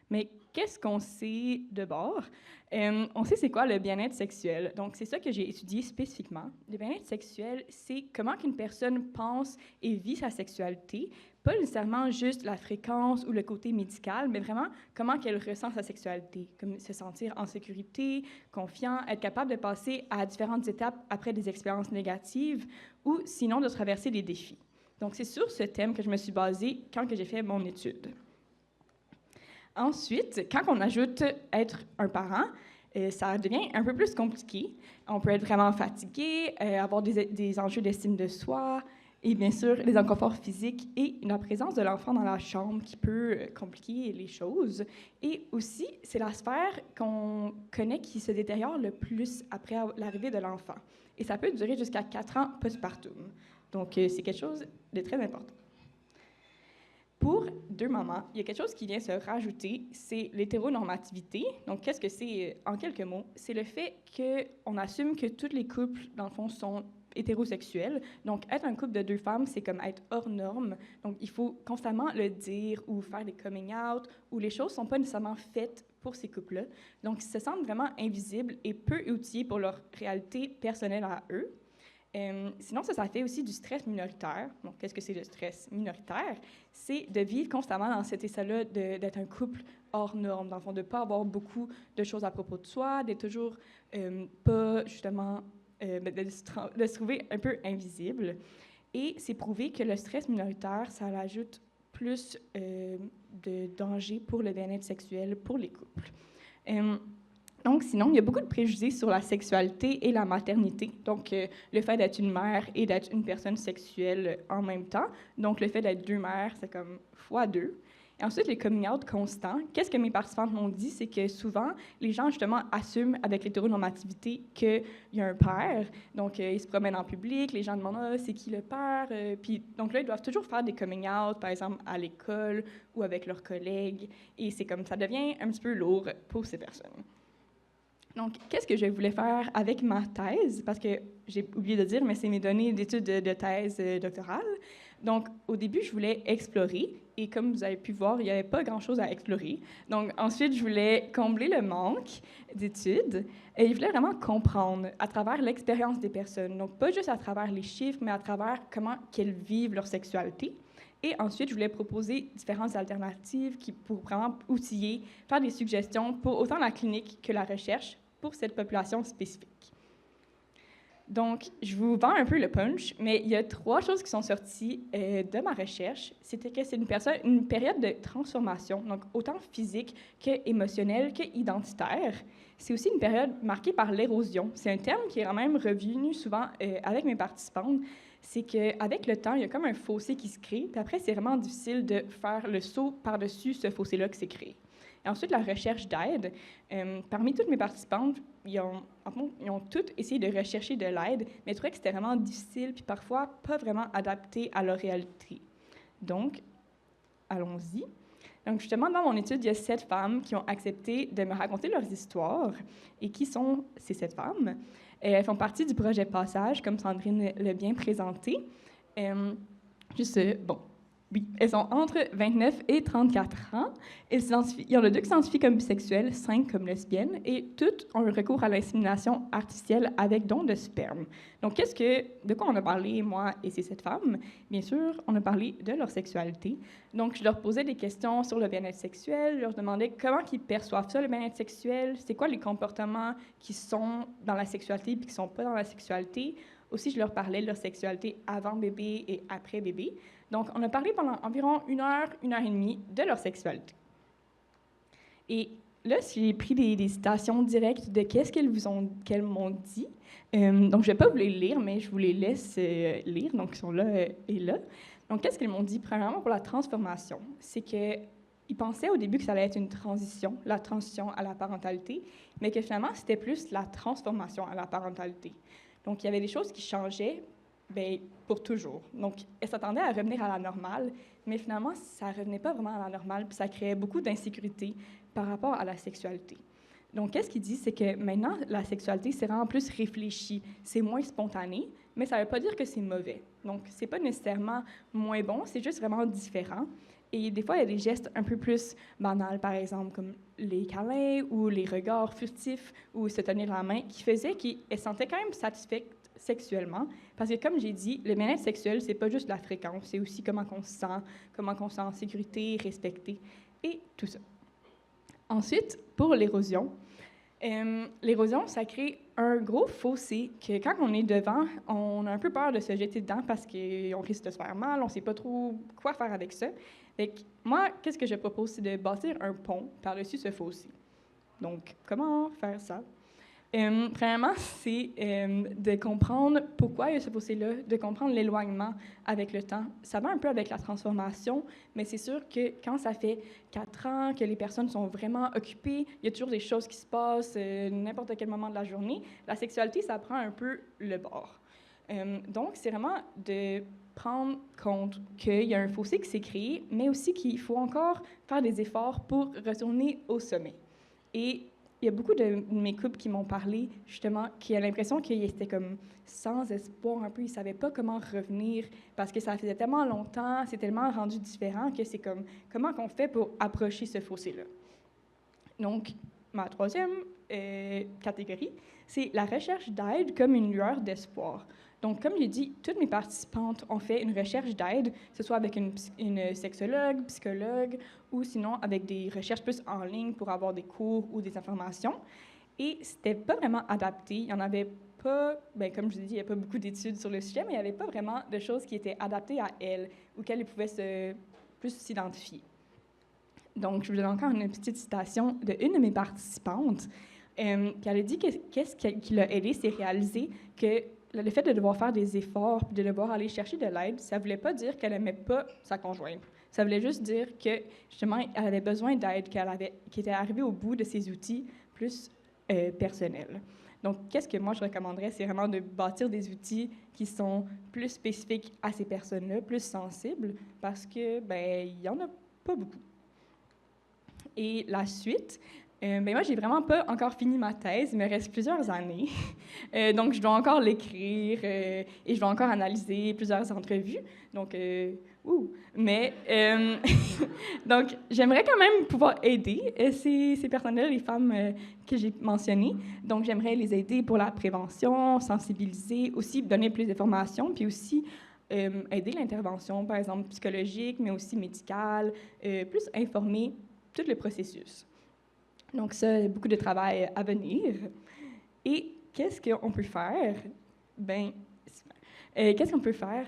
Mais qu'est-ce qu'on sait de bord? On sait c'est quoi le bien-être sexuel. Donc, c'est ça que j'ai étudié spécifiquement. Le bien-être sexuel, c'est comment qu'une personne pense et vit sa sexualité, pas nécessairement juste la fréquence ou le côté médical, mais vraiment comment qu'elle ressent sa sexualité, comme se sentir en sécurité, confiant, être capable de passer à différentes étapes après des expériences négatives ou sinon de traverser des défis. Donc, c'est sur ce thème que je me suis basée quand que j'ai fait mon étude. Ensuite, quand on ajoute être un parent, ça devient un peu plus compliqué. On peut être vraiment fatigué, avoir des enjeux d'estime de soi, et bien sûr, les inconforts physiques et la présence de l'enfant dans la chambre qui peut compliquer les choses. Et aussi, c'est la sphère qu'on connaît qui se détériore le plus après l'arrivée de l'enfant. Et ça peut durer jusqu'à 4 ans postpartum. Donc, c'est quelque chose de très important. Pour deux mamans, il y a quelque chose qui vient se rajouter, c'est l'hétéronormativité. Donc, qu'est-ce que c'est en quelques mots? C'est le fait qu'on assume que tous les couples, dans le fond, sont hétérosexuels. Donc, être un couple de 2 femmes, c'est comme être hors norme. Donc, il faut constamment le dire ou faire des coming out, où les choses ne sont pas nécessairement faites pour ces couples-là. Donc, ils se sentent vraiment invisibles et peu outillés pour leur réalité personnelle à eux. Sinon, ça fait aussi du stress minoritaire. Donc, qu'est-ce que c'est le stress minoritaire? C'est de vivre constamment dans cet état-là d'être un couple hors norme, dans le fond, de ne pas avoir beaucoup de choses à propos de soi, d'être toujours pas, justement, de se trouver un peu invisible. Et c'est prouvé que le stress minoritaire, ça ajoute plus de danger pour le bien-être sexuel pour les couples. Donc, sinon, il y a beaucoup de préjugés sur la sexualité et la maternité. Donc, le fait d'être une mère et d'être une personne sexuelle en même temps. Donc, le fait d'être 2 mères, c'est comme x2. Et ensuite, les coming out constants. Qu'est-ce que mes participantes m'ont dit? C'est que souvent, les gens, justement, assument avec l'hétéronormativité qu'il y a un père. Donc, ils se promènent en public, les gens demandent « Ah, c'est qui le père? » Puis, donc là, ils doivent toujours faire des coming out, par exemple, à l'école ou avec leurs collègues. Et c'est comme ça devient un petit peu lourd pour ces personnes. Donc, qu'est-ce que je voulais faire avec ma thèse? Parce que j'ai oublié de dire, mais c'est mes données d'études de thèse doctorale. Donc, au début, je voulais explorer. Et comme vous avez pu voir, il n'y avait pas grand-chose à explorer. Donc, ensuite, je voulais combler le manque d'études. Et je voulais vraiment comprendre à travers l'expérience des personnes. Donc, pas juste à travers les chiffres, mais à travers comment qu'elles vivent leur sexualité. Et ensuite, je voulais proposer différentes alternatives pour vraiment outiller, faire des suggestions pour autant la clinique que la recherche pour cette population spécifique. Donc, je vous vends un peu le punch, mais il y a 3 choses qui sont sorties de ma recherche. C'était que c'est une période de transformation, donc autant physique qu'émotionnelle qu'identitaire. C'est aussi une période marquée par l'érosion. C'est un terme qui est quand même revenu souvent avec mes participantes. C'est qu'avec le temps, il y a comme un fossé qui se crée, puis après, c'est vraiment difficile de faire le saut par-dessus ce fossé-là qui s'est créé. Et ensuite, la recherche d'aide. Parmi toutes mes participantes, ils ont toutes essayé de rechercher de l'aide, mais ils trouvaient que c'était vraiment difficile, puis parfois pas vraiment adapté à leur réalité. Donc, allons-y. Donc, justement, dans mon étude, il y a 7 femmes qui ont accepté de me raconter leurs histoires. Et qui sont ces 7 femmes? Elles font partie du projet Passage, comme Sandrine l'a bien présenté. Oui, elles ont entre 29 et 34 ans. Il y en a 2 qui s'identifient comme bisexuelles, 5 comme lesbiennes, et toutes ont eu recours à l'insémination artificielle avec don de sperme. Donc, de quoi on a parlé, moi et ces 7 femmes? Bien sûr, on a parlé de leur sexualité. Donc, je leur posais des questions sur le bien-être sexuel, je leur demandais comment ils perçoivent ça, le bien-être sexuel, c'est quoi les comportements qui sont dans la sexualité et qui ne sont pas dans la sexualité. Aussi, je leur parlais de leur sexualité avant bébé et après bébé. Donc, on a parlé pendant environ 1 heure, 1 heure et demie de leur sexualité. Et là, j'ai pris des citations directes de qu'est-ce qu'elles m'ont dit. Donc, je ne vais pas vous les lire, mais je vous les laisse lire. Donc, ils sont là et là. Donc, qu'est-ce qu'elles m'ont dit? Premièrement, pour la transformation, c'est qu'ils pensaient au début que ça allait être une transition, la transition à la parentalité, mais que finalement, c'était plus la transformation à la parentalité. Donc, il y avait des choses qui changeaient pour toujours. Donc, elle s'attendait à revenir à la normale, mais finalement, ça ne revenait pas vraiment à la normale, puis ça créait beaucoup d'insécurité par rapport à la sexualité. Donc, qu'est-ce qu'il dit? C'est que maintenant, la sexualité, c'est vraiment plus réfléchi, c'est moins spontané, mais ça ne veut pas dire que c'est mauvais. Donc, ce n'est pas nécessairement moins bon, c'est juste vraiment différent. Et des fois, il y a des gestes un peu plus banals, par exemple, comme les câlins ou les regards furtifs ou se tenir la main, qui faisaient qu'elle se sentait quand même satisfaite sexuellement. Parce que, comme j'ai dit, le bien-être sexuel, c'est pas juste la fréquence, c'est aussi comment on se sent, comment on se sent en sécurité, respecté, et tout ça. Ensuite, pour l'érosion, ça crée un gros fossé que quand on est devant, on a un peu peur de se jeter dedans parce qu'on risque de se faire mal, on ne sait pas trop quoi faire avec ça. Fait que moi, qu'est-ce que je propose, c'est de bâtir un pont par-dessus ce fossé. Donc, comment faire ça? Premièrement, c'est de comprendre pourquoi il y a ce fossé-là, de comprendre l'éloignement avec le temps. Ça va un peu avec la transformation, mais c'est sûr que quand ça fait 4 ans que les personnes sont vraiment occupées, il y a toujours des choses qui se passent n'importe quel moment de la journée, la sexualité, ça prend un peu le bord. Donc, c'est vraiment de prendre compte qu'il y a un fossé qui s'est créé, mais aussi qu'il faut encore faire des efforts pour retourner au sommet. Et il y a beaucoup de mes couples qui m'ont parlé, justement, qui ont l'impression qu'ils étaient comme sans espoir un peu, ils ne savaient pas comment revenir parce que ça faisait tellement longtemps, c'est tellement rendu différent que c'est comme, comment qu'on fait pour approcher ce fossé-là? Donc, ma troisième catégorie, c'est la recherche d'aide comme une lueur d'espoir. Donc, comme j'ai dit, toutes mes participantes ont fait une recherche d'aide, que ce soit avec une sexologue, psychologue, ou sinon avec des recherches plus en ligne pour avoir des cours ou des informations. Et c'était pas vraiment adapté. Il n'y en avait pas, bien, comme je vous ai dit, il n'y a pas beaucoup d'études sur le sujet, mais il n'y avait pas vraiment de choses qui étaient adaptées à elles, auxquelles elles pouvaient plus s'identifier. Donc, je vous donne encore une petite citation d'une de mes participantes. Puis elle a dit que qu'est-ce qui l'a aidé, c'est réaliser que le fait de devoir faire des efforts puis de devoir aller chercher de l'aide, ça ne voulait pas dire qu'elle n'aimait pas sa conjointe. Ça voulait juste dire que, justement, elle avait besoin d'aide, qu'elle était arrivée au bout de ses outils plus personnels. Donc, qu'est-ce que moi je recommanderais, c'est vraiment de bâtir des outils qui sont plus spécifiques à ces personnes-là, plus sensibles, parce que, ben, il n'y en a pas beaucoup. Et la suite, ben moi, j'ai vraiment pas encore fini ma thèse. Il me reste plusieurs années. Donc, je dois encore l'écrire et je dois encore analyser plusieurs entrevues. Donc, Mais, donc, j'aimerais quand même pouvoir aider ces personnes-là, les femmes que j'ai mentionnées. Donc, j'aimerais les aider pour la prévention, sensibiliser, aussi donner plus d'informations, puis aussi aider l'intervention, par exemple, psychologique, mais aussi médicale, plus informer tout le processus. Donc, ça, beaucoup de travail à venir. Et qu'est-ce qu'on peut faire? Bien, qu'est-ce qu'on peut faire?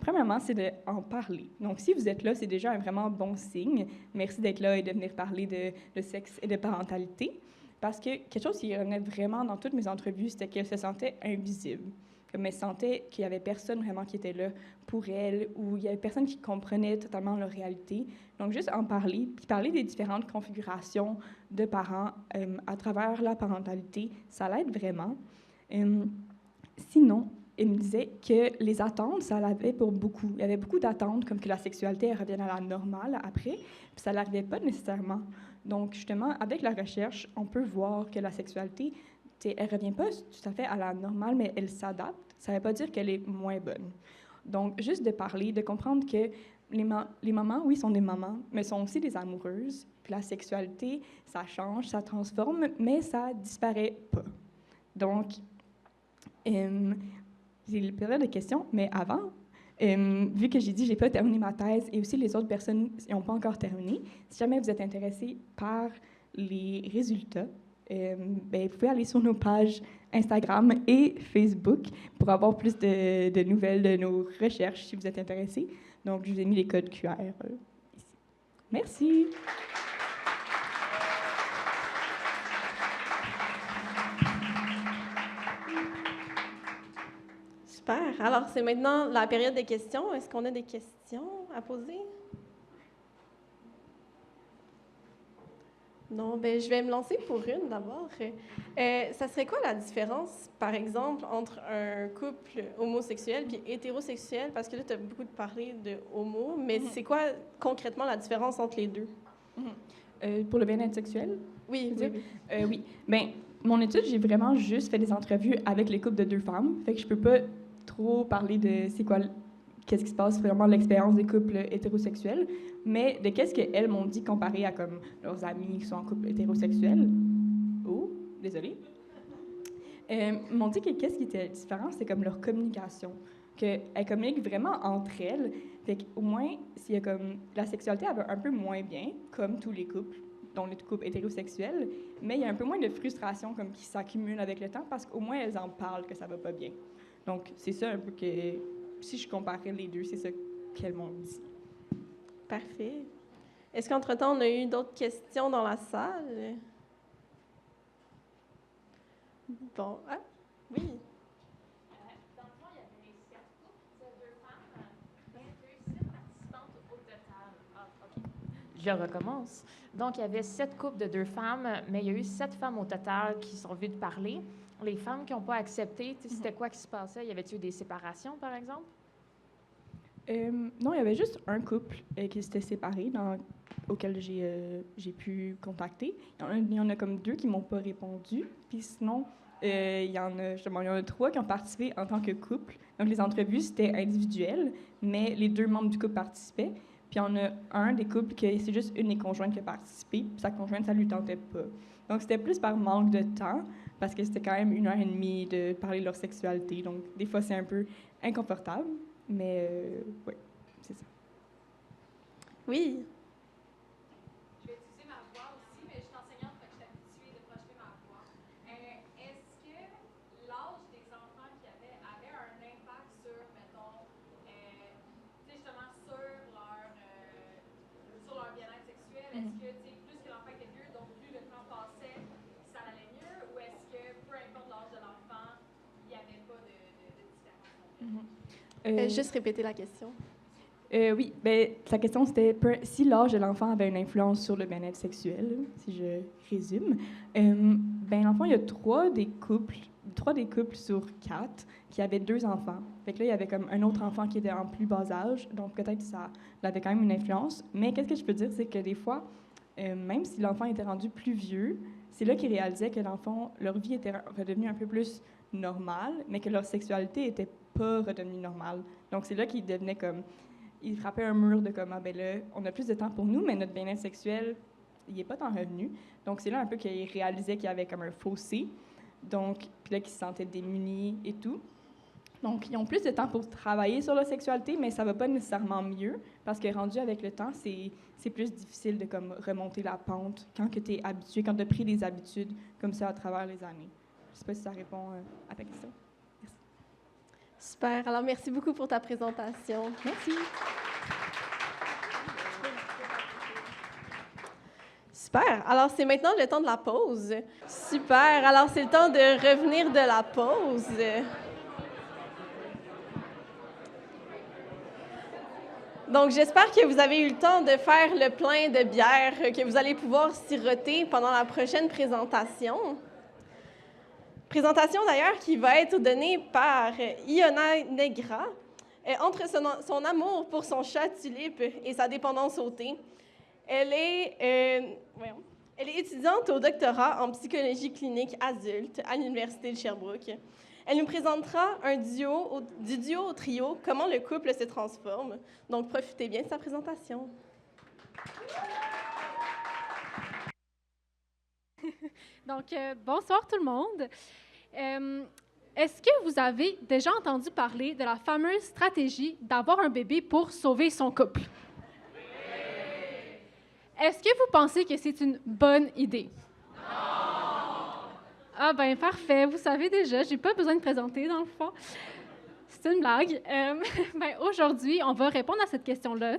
Premièrement, c'est d'en parler. Donc, si vous êtes là, c'est déjà un vraiment bon signe. Merci d'être là et de venir parler de sexe et de parentalité. Parce que quelque chose qui revenait vraiment dans toutes mes entrevues, c'était qu'elle se sentait invisible. Comme elle sentait qu'il n'y avait personne vraiment qui était là pour elle, ou il n'y avait personne qui comprenait totalement leur réalité. Donc, juste en parler, puis parler des différentes configurations de parents à travers la parentalité, ça l'aide vraiment. Sinon, il me disait que les attentes, ça l'avait pour beaucoup. Il y avait beaucoup d'attentes, comme que la sexualité elle revienne à la normale après, puis ça n'arrivait pas nécessairement. Donc, justement, avec la recherche, on peut voir que la sexualité, elle ne revient pas tout à fait à la normale, mais elle s'adapte. Ça ne veut pas dire qu'elle est moins bonne. Donc, juste de parler, de comprendre que les mamans, oui, sont des mamans, mais sont aussi des amoureuses. Puis la sexualité, ça change, ça transforme, mais ça ne disparaît pas. Donc, j'ai le période de questions, mais avant, vu que j'ai dit que je n'ai pas terminé ma thèse et aussi les autres personnes n'ont pas encore terminé, si jamais vous êtes intéressés par les résultats, vous pouvez aller sur nos pages Instagram et Facebook pour avoir plus de nouvelles de nos recherches si vous êtes intéressés. Donc, je vous ai mis les codes QR ici. Merci. Super. Alors, c'est maintenant la période des questions. Est-ce qu'on a des questions à poser? Non, ben je vais me lancer pour une d'abord. Ça serait quoi la différence, par exemple, entre un couple homosexuel puis hétérosexuel? Parce que là, tu as beaucoup parlé de homo, mais c'est quoi concrètement la différence entre les deux? Pour le bien-être sexuel? Oui, oui. Bien, mon étude, j'ai vraiment juste fait des entrevues avec les couples de 2 femmes. Fait que je peux pas trop parler de c'est quoi, qu'est-ce qui se passe vraiment l'expérience des couples hétérosexuels, mais de qu'est-ce qu'elles m'ont dit comparé à comme leurs amis qui sont en couple hétérosexuel. Oh, désolée. M'ont dit que qu'est-ce qui était différent, c'est comme leur communication, qu'elles communiquent vraiment entre elles, fait qu'au moins, s'il y a comme la sexualité elle va un peu moins bien, comme tous les couples, dont les couples hétérosexuels, mais il y a un peu moins de frustration comme qui s'accumule avec le temps parce qu'au moins elles en parlent que ça va pas bien. Donc c'est ça un peu que si je comparais les deux, c'est ça qu'elles m'ont dit. Parfait. Est-ce qu'entre-temps, on a eu d'autres questions dans la salle? Bon, ah, oui. Dans le fond, il y avait 7 couples de 2 femmes, mais il y a eu 7 participantes au total. Ah, OK. Je recommence. Donc, il y avait 7 couples de 2 femmes, mais il y a eu 7 femmes au total qui sont venues de parler. Les femmes qui n'ont pas accepté, c'était quoi qui se passait? Y avait-il eu des séparations, par exemple? Non, il y avait juste un couple qui s'était séparé, auquel j'ai pu contacter. Il y en a comme 2 qui m'ont pas répondu. Puis sinon, il y en a 3 qui ont participé en tant que couple. Donc, les entrevues, c'était individuel, mais les 2 membres du couple participaient. Puis il y en a un des couples que c'est juste une des conjointes qui a participé, puis sa conjointe, ça lui tentait pas. Donc, c'était plus par manque de temps, parce que c'était quand même 1h30 de parler de leur sexualité. Donc, des fois, c'est un peu inconfortable. Mais oui, c'est ça. Oui. Je vais utiliser ma voix aussi, mais je suis enseignante, donc je suis habituée de projeter ma voix. Est-ce que l'âge des enfants qu'il y avait un impact sur, mettons, justement sur leur bien-être sexuel? Est-ce que, plus que l'enfant était vieux, donc plus le temps passait, ça allait mieux? Ou est-ce que, peu importe l'âge de l'enfant, il n'y avait pas de différence? Juste répéter la question. Oui, ben, la question c'était si l'âge de l'enfant avait une influence sur le bien-être sexuel, si je résume. Ben, l'enfant, il y a 3 des couples sur 4 qui avaient 2 enfants. Fait que là, il y avait comme un autre enfant qui était en plus bas âge, donc peut-être que ça avait quand même une influence. Mais qu'est-ce que je peux dire, c'est que des fois, même si l'enfant était rendu plus vieux, c'est là qu'ils réalisaient que leur vie était redevenue un peu plus normale, mais que leur sexualité était pas redevenue normale. Donc, c'est là qu'ils devenaient comme... Ils frappaient un mur de comme, ah ben là, on a plus de temps pour nous, mais notre bien-être sexuel, il n'est pas tant revenu. Donc, c'est là un peu qu'ils réalisaient qu'il y avait comme un fossé. Donc, puis là, qu'ils se sentaient démunis et tout. Donc, ils ont plus de temps pour travailler sur leur sexualité, mais ça va pas nécessairement mieux, parce que rendu avec le temps, c'est plus difficile de comme remonter la pente quand tu es habitué, quand tu as pris des habitudes comme ça à travers les années. Je sais pas si ça répond à ta question. Super. Alors, merci beaucoup pour ta présentation. Merci. Super. Alors, c'est maintenant le temps de la pause. Super. Alors, c'est le temps de revenir de la pause. Donc, j'espère que vous avez eu le temps de faire le plein de bière que vous allez pouvoir siroter pendant la prochaine présentation. Présentation d'ailleurs qui va être donnée par Iona Negra entre son amour pour son chat Tulipe et sa dépendance au thé. Elle est étudiante au doctorat en psychologie clinique adulte à l'Université de Sherbrooke. Elle nous présentera du duo au trio, comment le couple se transforme. Donc, profitez bien de sa présentation. Donc, bonsoir tout le monde. Est-ce que vous avez déjà entendu parler de la fameuse stratégie d'avoir un bébé pour sauver son couple? Est-ce que vous pensez que c'est une bonne idée? Non! Ah ben parfait, vous savez déjà, j'ai pas besoin de présenter dans le fond. C'est une blague. Aujourd'hui, on va répondre à cette question-là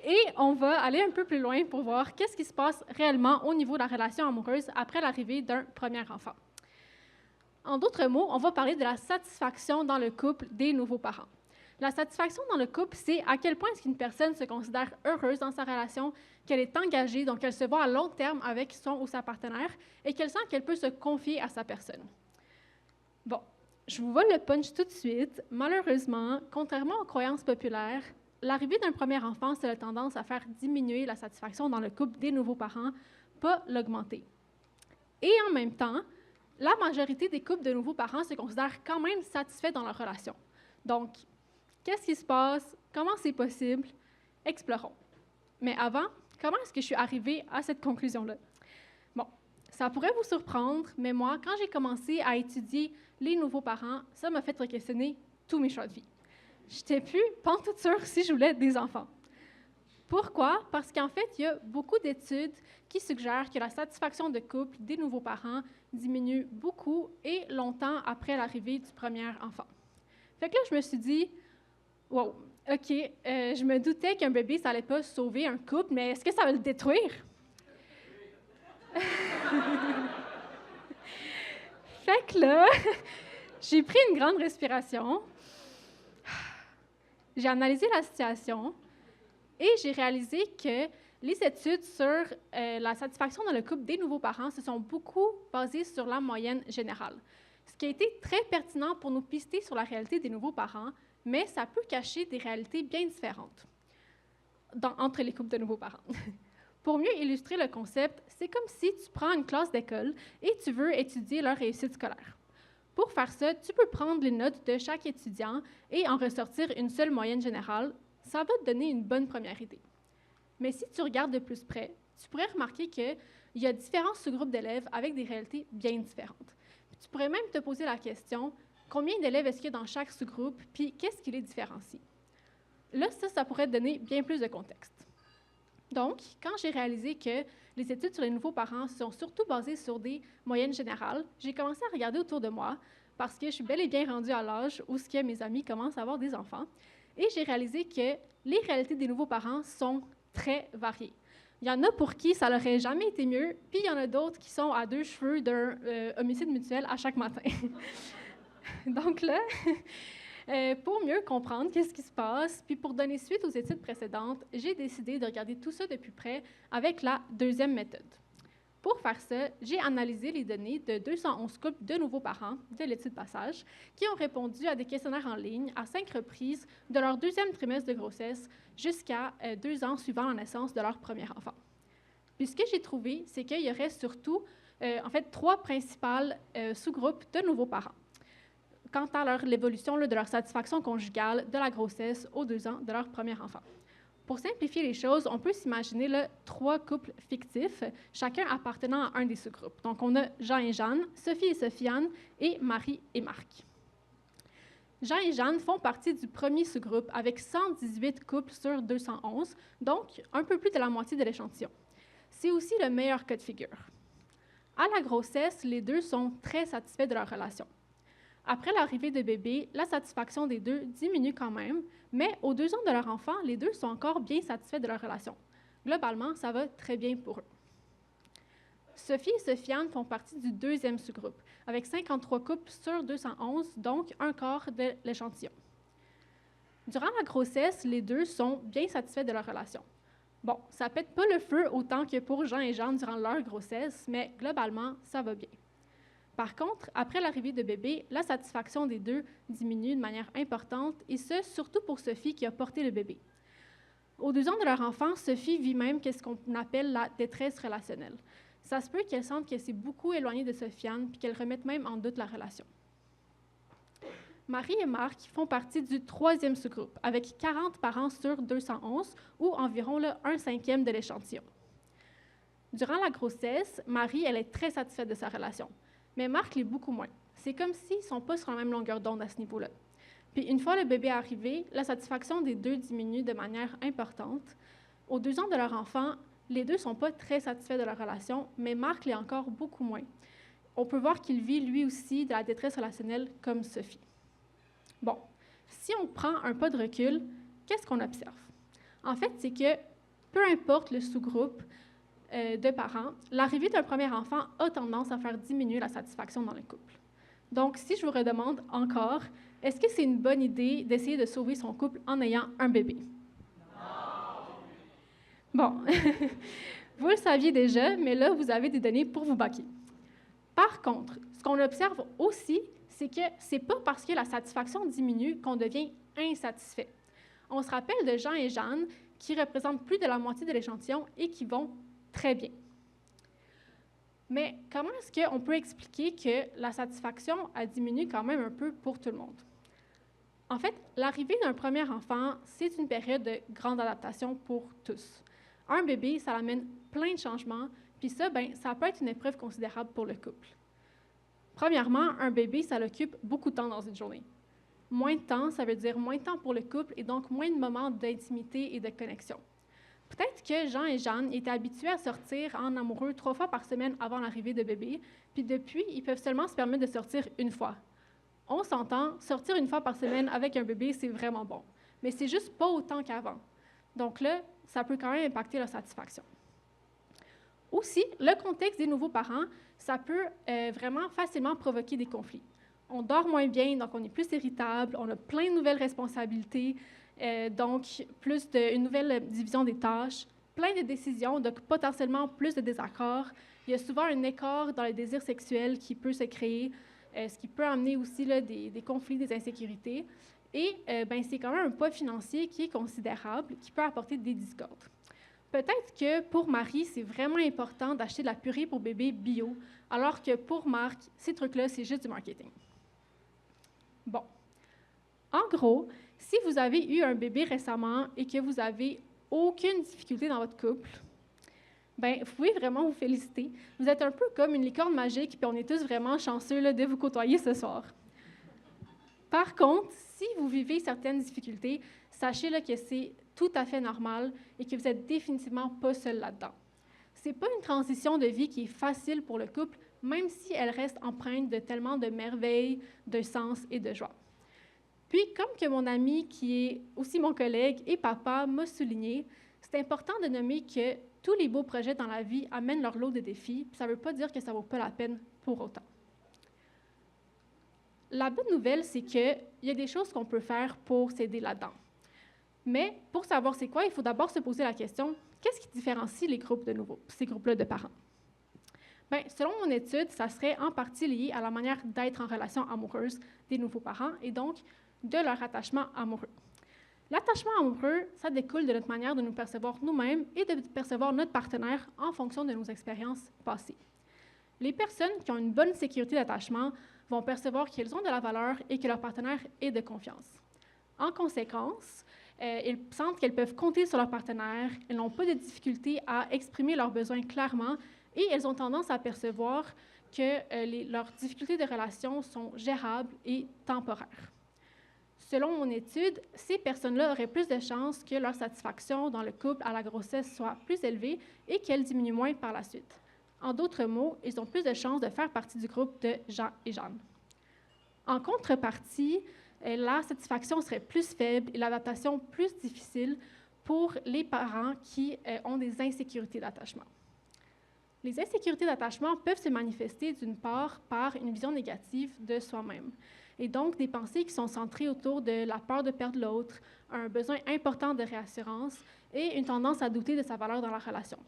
et on va aller un peu plus loin pour voir qu'est-ce qui se passe réellement au niveau de la relation amoureuse après l'arrivée d'un premier enfant. En d'autres mots, on va parler de la satisfaction dans le couple des nouveaux parents. La satisfaction dans le couple, c'est à quel point est-ce qu'une personne se considère heureuse dans sa relation, qu'elle est engagée, donc qu'elle se voit à long terme avec son ou sa partenaire et qu'elle sent qu'elle peut se confier à sa personne. Bon, je vous vole le punch tout de suite. Malheureusement, contrairement aux croyances populaires, l'arrivée d'un premier enfant, ça a tendance à faire diminuer la satisfaction dans le couple des nouveaux parents, pas l'augmenter. Et en même temps, la majorité des couples de nouveaux parents se considèrent quand même satisfaits dans leur relation. Donc, qu'est-ce qui se passe? Comment c'est possible? Explorons. Mais avant, comment est-ce que je suis arrivée à cette conclusion-là? Bon, ça pourrait vous surprendre, mais moi, quand j'ai commencé à étudier les nouveaux parents, ça m'a fait questionner tous mes choix de vie. Je n'étais plus pantoute sûre si je voulais des enfants. Pourquoi? Parce qu'en fait, il y a beaucoup d'études qui suggèrent que la satisfaction de couple des nouveaux parents diminue beaucoup et longtemps après l'arrivée du premier enfant. Fait que là, je me suis dit, wow, OK, je me doutais qu'un bébé, ça n'allait pas sauver un couple, mais est-ce que ça va le détruire? Fait que là, j'ai pris une grande respiration, j'ai analysé la situation et j'ai réalisé que les études sur la satisfaction dans le couple des nouveaux parents se sont beaucoup basées sur la moyenne générale, ce qui a été très pertinent pour nous pister sur la réalité des nouveaux parents, mais ça peut cacher des réalités bien différentes entre les couples de nouveaux parents. Pour mieux illustrer le concept, c'est comme si tu prends une classe d'école et tu veux étudier leur réussite scolaire. Pour faire ça, tu peux prendre les notes de chaque étudiant et en ressortir une seule moyenne générale. Ça va te donner une bonne première idée. Mais si tu regardes de plus près, tu pourrais remarquer qu'il y a différents sous-groupes d'élèves avec des réalités bien différentes. Puis tu pourrais même te poser la question, combien d'élèves est-ce qu'il y a dans chaque sous-groupe, puis qu'est-ce qui les différencie? Là, ça pourrait te donner bien plus de contexte. Donc, quand j'ai réalisé que les études sur les nouveaux parents sont surtout basées sur des moyennes générales, j'ai commencé à regarder autour de moi parce que je suis bel et bien rendue à l'âge où mes amis commencent à avoir des enfants. Et j'ai réalisé que les réalités des nouveaux parents sont très variées. Il y en a pour qui ça n'aurait jamais été mieux, puis il y en a d'autres qui sont à 2 cheveux d'un homicide mutuel à chaque matin. Donc là, pour mieux comprendre qu'est-ce qui se passe, puis pour donner suite aux études précédentes, j'ai décidé de regarder tout ça de plus près avec la deuxième méthode. Pour faire ça, j'ai analysé les données de 211 couples de nouveaux parents de l'étude passage qui ont répondu à des questionnaires en ligne à 5 reprises de leur 2e trimestre de grossesse jusqu'à 2 ans suivant la naissance de leur premier enfant. Puis ce que j'ai trouvé, c'est qu'il y aurait surtout, 3 principales sous-groupes de nouveaux parents quant à l'évolution de leur satisfaction conjugale de la grossesse aux 2 ans de leur premier enfant. Pour simplifier les choses, on peut s'imaginer 3 couples fictifs, chacun appartenant à un des sous-groupes. Donc, on a Jean et Jeanne, Sophie et Sofiane, et Marie et Marc. Jean et Jeanne font partie du premier sous-groupe avec 118 couples sur 211, donc un peu plus de la moitié de l'échantillon. C'est aussi le meilleur cas de figure. À la grossesse, les 2 sont très satisfaits de leur relation. Après l'arrivée de bébé, la satisfaction des 2 diminue quand même, mais aux 2 ans de leur enfant, les 2 sont encore bien satisfaits de leur relation. Globalement, ça va très bien pour eux. Sophie et Sofiane font partie du 2e sous-groupe, avec 53 couples sur 211, donc un quart de l'échantillon. Durant la grossesse, les 2 sont bien satisfaits de leur relation. Bon, ça pète pas le feu autant que pour Jean et Jeanne durant leur grossesse, mais globalement, ça va bien. Par contre, après l'arrivée de bébé, la satisfaction des 2 diminue de manière importante, et ce, surtout pour Sophie qui a porté le bébé. Aux 2 ans de leur enfant, Sophie vit même ce qu'on appelle la détresse relationnelle. Ça se peut qu'elle sente qu'elle s'est beaucoup éloignée de Sofiane, puis qu'elle remette même en doute la relation. Marie et Marc font partie du 3e sous-groupe, avec 40 parents sur 211, ou environ 1/5 de l'échantillon. Durant la grossesse, Marie, elle est très satisfaite de sa relation. Mais Marc l'est beaucoup moins. C'est comme s'ils ne sont pas sur la même longueur d'onde à ce niveau-là. Puis une fois le bébé arrivé, la satisfaction des 2 diminue de manière importante. Aux 2 ans de leur enfant, les 2 ne sont pas très satisfaits de leur relation, mais Marc l'est encore beaucoup moins. On peut voir qu'il vit lui aussi de la détresse relationnelle comme Sophie. Bon, si on prend un pas de recul, qu'est-ce qu'on observe? En fait, c'est que peu importe le sous-groupe de parents, l'arrivée d'un premier enfant a tendance à faire diminuer la satisfaction dans le couple. Donc, si je vous redemande encore, est-ce que c'est une bonne idée d'essayer de sauver son couple en ayant un bébé? Non! Bon, vous le saviez déjà, mais là, vous avez des données pour vous baquer. Par contre, ce qu'on observe aussi, c'est que c'est pas parce que la satisfaction diminue qu'on devient insatisfait. On se rappelle de Jean et Jeanne, qui représentent plus de la moitié de l'échantillon et qui vont très bien. Mais comment est-ce qu'on peut expliquer que la satisfaction a diminué quand même un peu pour tout le monde? En fait, l'arrivée d'un premier enfant, c'est une période de grande adaptation pour tous. Un bébé, ça amène plein de changements, puis ça, ça peut être une épreuve considérable pour le couple. Premièrement, un bébé, ça occupe beaucoup de temps dans une journée. Moins de temps, ça veut dire moins de temps pour le couple et donc moins de moments d'intimité et de connexion. Peut-être que Jean et Jeanne étaient habitués à sortir en amoureux 3 fois par semaine avant l'arrivée de bébé, puis depuis, ils peuvent seulement se permettre de sortir une fois. On s'entend, sortir une fois par semaine avec un bébé, c'est vraiment bon, mais c'est juste pas autant qu'avant. Donc là, ça peut quand même impacter leur satisfaction. Aussi, le contexte des nouveaux parents, ça peut vraiment facilement provoquer des conflits. On dort moins bien, donc on est plus irritable, on a plein de nouvelles responsabilités, donc une nouvelle division des tâches, plein de décisions, donc potentiellement plus de désaccords. Il y a souvent un écart dans les désirs sexuels qui peut se créer, ce qui peut amener aussi là, des conflits, des insécurités. Et c'est quand même un poids financier qui est considérable, qui peut apporter des discordes. Peut-être que pour Marie, c'est vraiment important d'acheter de la purée pour bébé bio, alors que pour Marc, ces trucs-là, c'est juste du marketing. Bon. En gros, si vous avez eu un bébé récemment et que vous n'avez aucune difficulté dans votre couple, vous pouvez vraiment vous féliciter. Vous êtes un peu comme une licorne magique, puis on est tous vraiment chanceux là, de vous côtoyer ce soir. Par contre, si vous vivez certaines difficultés, sachez là, que c'est tout à fait normal et que vous n'êtes définitivement pas seul là-dedans. Ce n'est pas une transition de vie qui est facile pour le couple, même si elle reste empreinte de tellement de merveilles, de sens et de joie. Puis, comme que mon ami, qui est aussi mon collègue et papa, m'a souligné, c'est important de nommer que tous les beaux projets dans la vie amènent leur lot de défis, puis ça ne veut pas dire que ça ne vaut pas la peine pour autant. La bonne nouvelle, c'est qu'il y a des choses qu'on peut faire pour s'aider là-dedans. Mais pour savoir c'est quoi, il faut d'abord se poser la question, qu'est-ce qui différencie les groupes de nouveau, ces groupes-là de parents? Selon mon étude, ça serait en partie lié à la manière d'être en relation amoureuse des nouveaux parents et donc de leur attachement amoureux. L'attachement amoureux, ça découle de notre manière de nous percevoir nous-mêmes et de percevoir notre partenaire en fonction de nos expériences passées. Les personnes qui ont une bonne sécurité d'attachement vont percevoir qu'elles ont de la valeur et que leur partenaire est de confiance. En conséquence, elles sentent qu'elles peuvent compter sur leur partenaire, elles n'ont pas de difficulté à exprimer leurs besoins clairement et elles ont tendance à percevoir que leurs difficultés de relation sont gérables et temporaires. Selon mon étude, ces personnes-là auraient plus de chances que leur satisfaction dans le couple à la grossesse soit plus élevée et qu'elle diminue moins par la suite. En d'autres mots, ils ont plus de chances de faire partie du groupe de Jean et Jeanne. En contrepartie, la satisfaction serait plus faible et l'adaptation plus difficile pour les parents qui ont des insécurités d'attachement. Les insécurités d'attachement peuvent se manifester d'une part par une vision négative de soi-même, et donc des pensées qui sont centrées autour de la peur de perdre l'autre, un besoin important de réassurance et une tendance à douter de sa valeur dans la relation.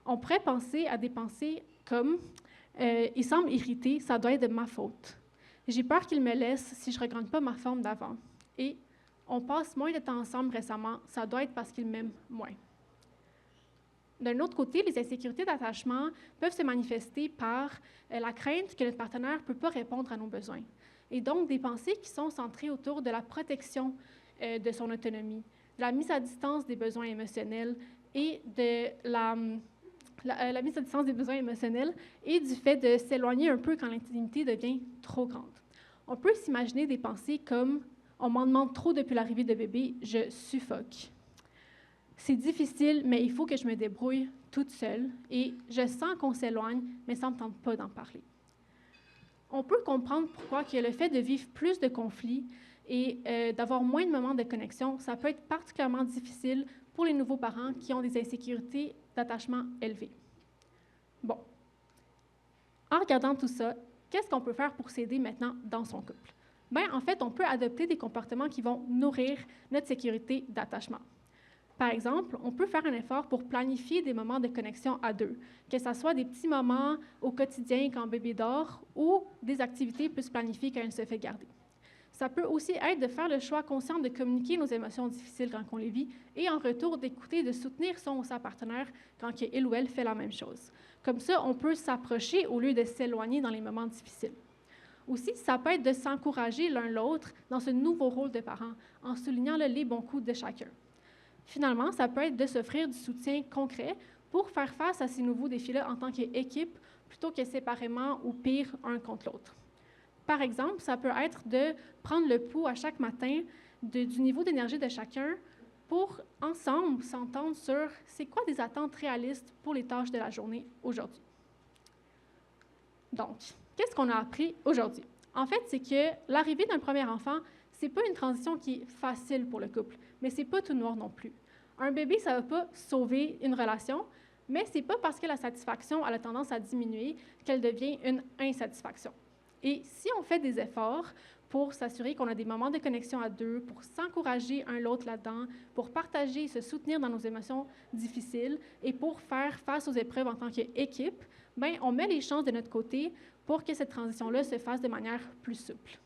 On pourrait penser à des pensées comme « il semble irrité, ça doit être de ma faute ». J'ai peur qu'il me laisse si je ne regrette pas ma forme d'avant. Et on passe moins de temps ensemble récemment, ça doit être parce qu'il m'aime moins. D'un autre côté, les insécurités d'attachement peuvent se manifester par la crainte que notre partenaire ne peut pas répondre à nos besoins. Et donc, des pensées qui sont centrées autour de la protection de son autonomie, de la mise à distance des besoins émotionnels et de la mise à distance des besoins émotionnels et du fait de s'éloigner un peu quand l'intimité devient trop grande. On peut s'imaginer des pensées comme « on m'en demande trop depuis l'arrivée de bébé, je suffoque ». C'est difficile, mais il faut que je me débrouille toute seule et je sens qu'on s'éloigne, mais ça ne me tente pas d'en parler. On peut comprendre pourquoi que le fait de vivre plus de conflits et d'avoir moins de moments de connexion, ça peut être particulièrement difficile pour les nouveaux parents qui ont des insécurités d'attachement élevées. Bon. En regardant tout ça, qu'est-ce qu'on peut faire pour s'aider maintenant dans son couple? En fait, on peut adopter des comportements qui vont nourrir notre sécurité d'attachement. Par exemple, on peut faire un effort pour planifier des moments de connexion à deux, que ce soit des petits moments au quotidien quand bébé dort ou des activités plus planifiées quand elle se fait garder. Ça peut aussi être de faire le choix conscient de communiquer nos émotions difficiles quand on les vit et en retour d'écouter et de soutenir son ou sa partenaire quand il ou elle fait la même chose. Comme ça, on peut s'approcher au lieu de s'éloigner dans les moments difficiles. Aussi, ça peut être de s'encourager l'un l'autre dans ce nouveau rôle de parent, en soulignant les bons coups de chacun. Finalement, ça peut être de s'offrir du soutien concret pour faire face à ces nouveaux défis-là en tant qu'équipe, plutôt que séparément ou pire, un contre l'autre. Par exemple, ça peut être de prendre le pouls à chaque matin du niveau d'énergie de chacun pour, ensemble, s'entendre sur c'est quoi des attentes réalistes pour les tâches de la journée aujourd'hui. Donc, qu'est-ce qu'on a appris aujourd'hui? En fait, c'est que l'arrivée d'un premier enfant, c'est pas une transition qui est facile pour le couple, mais c'est pas tout noir non plus. Un bébé, ça va pas sauver une relation, mais c'est pas parce que la satisfaction a la tendance à diminuer qu'elle devient une insatisfaction. Et si on fait des efforts pour s'assurer qu'on a des moments de connexion à deux, pour s'encourager un l'autre là-dedans, pour partager et se soutenir dans nos émotions difficiles et pour faire face aux épreuves en tant qu'équipe, bien, on met les chances de notre côté pour que cette transition-là se fasse de manière plus souple.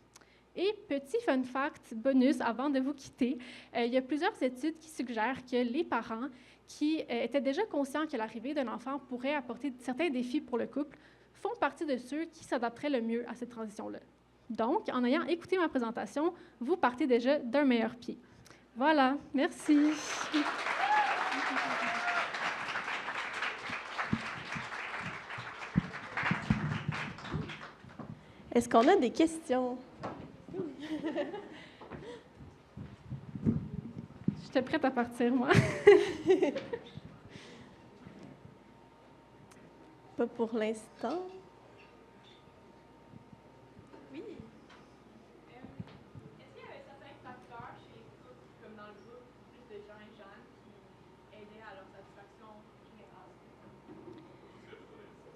Et petit fun fact bonus avant de vous quitter, il y a plusieurs études qui suggèrent que les parents qui étaient déjà conscients que l'arrivée d'un enfant pourrait apporter certains défis pour le couple font partie de ceux qui s'adapteraient le mieux à cette transition-là. Donc, en ayant écouté ma présentation, vous partez déjà d'un meilleur pied. Voilà, merci. Est-ce qu'on a des questions? J'étais prête à partir, moi. Pas pour l'instant. Oui. Est-ce qu'il y avait certains facteurs chez les couples, comme dans le groupe, plus de Jean et Jeanne, qui aidaient à leur satisfaction générale?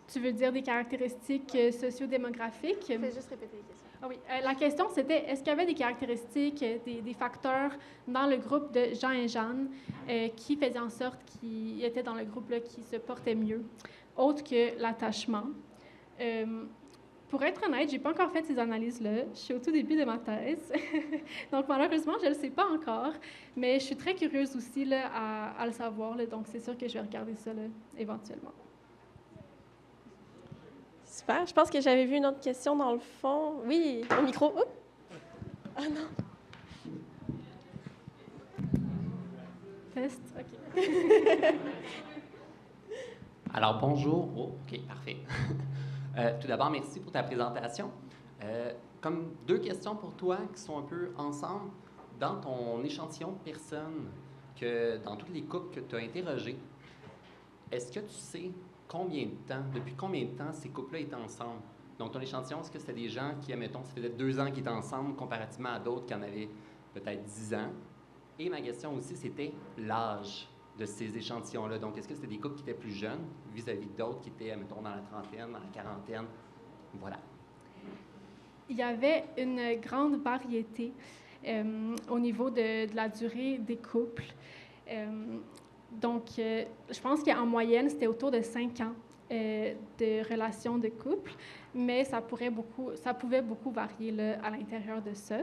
Tu veux dire des caractéristiques sociodémographiques? Fais juste répéter les questions. Ah oui, la question c'était, est-ce qu'il y avait des caractéristiques, des facteurs dans le groupe de Jean et Jeanne qui faisaient en sorte qu'ils étaient dans le groupe-là qui se portaient mieux, autre que l'attachement? Pour être honnête, je n'ai pas encore fait ces analyses-là. Je suis au tout début de ma thèse. Donc, malheureusement, je ne le sais pas encore, mais je suis très curieuse aussi là, à le savoir. Là, donc, c'est sûr que je vais regarder ça là, éventuellement. Super. Je pense que j'avais vu une autre question dans le fond. Oui, au micro. Oups. Ah non. Test, OK. Alors, bonjour. Oh, OK, parfait. Tout d'abord, merci pour ta présentation. Comme deux questions pour toi qui sont un peu ensemble. Dans ton échantillon de personnes, dans tous les couples que tu as interrogés, est-ce que tu sais depuis combien de temps ces couples-là étaient ensemble? Donc, ton échantillon, est-ce que c'était des gens qui, admettons, ça faisait 2 ans qu'ils étaient ensemble, comparativement à d'autres qui en avaient peut-être 10 ans? Et ma question aussi, c'était l'âge de ces échantillons-là. Donc, est-ce que c'était des couples qui étaient plus jeunes vis-à-vis d'autres qui étaient, admettons, dans la trentaine, dans la quarantaine? Voilà. Il y avait une grande variété au niveau de la durée des couples. Donc, je pense qu'en moyenne, c'était autour de 5 ans de relations de couple, mais ça pouvait beaucoup varier là, à l'intérieur de ça.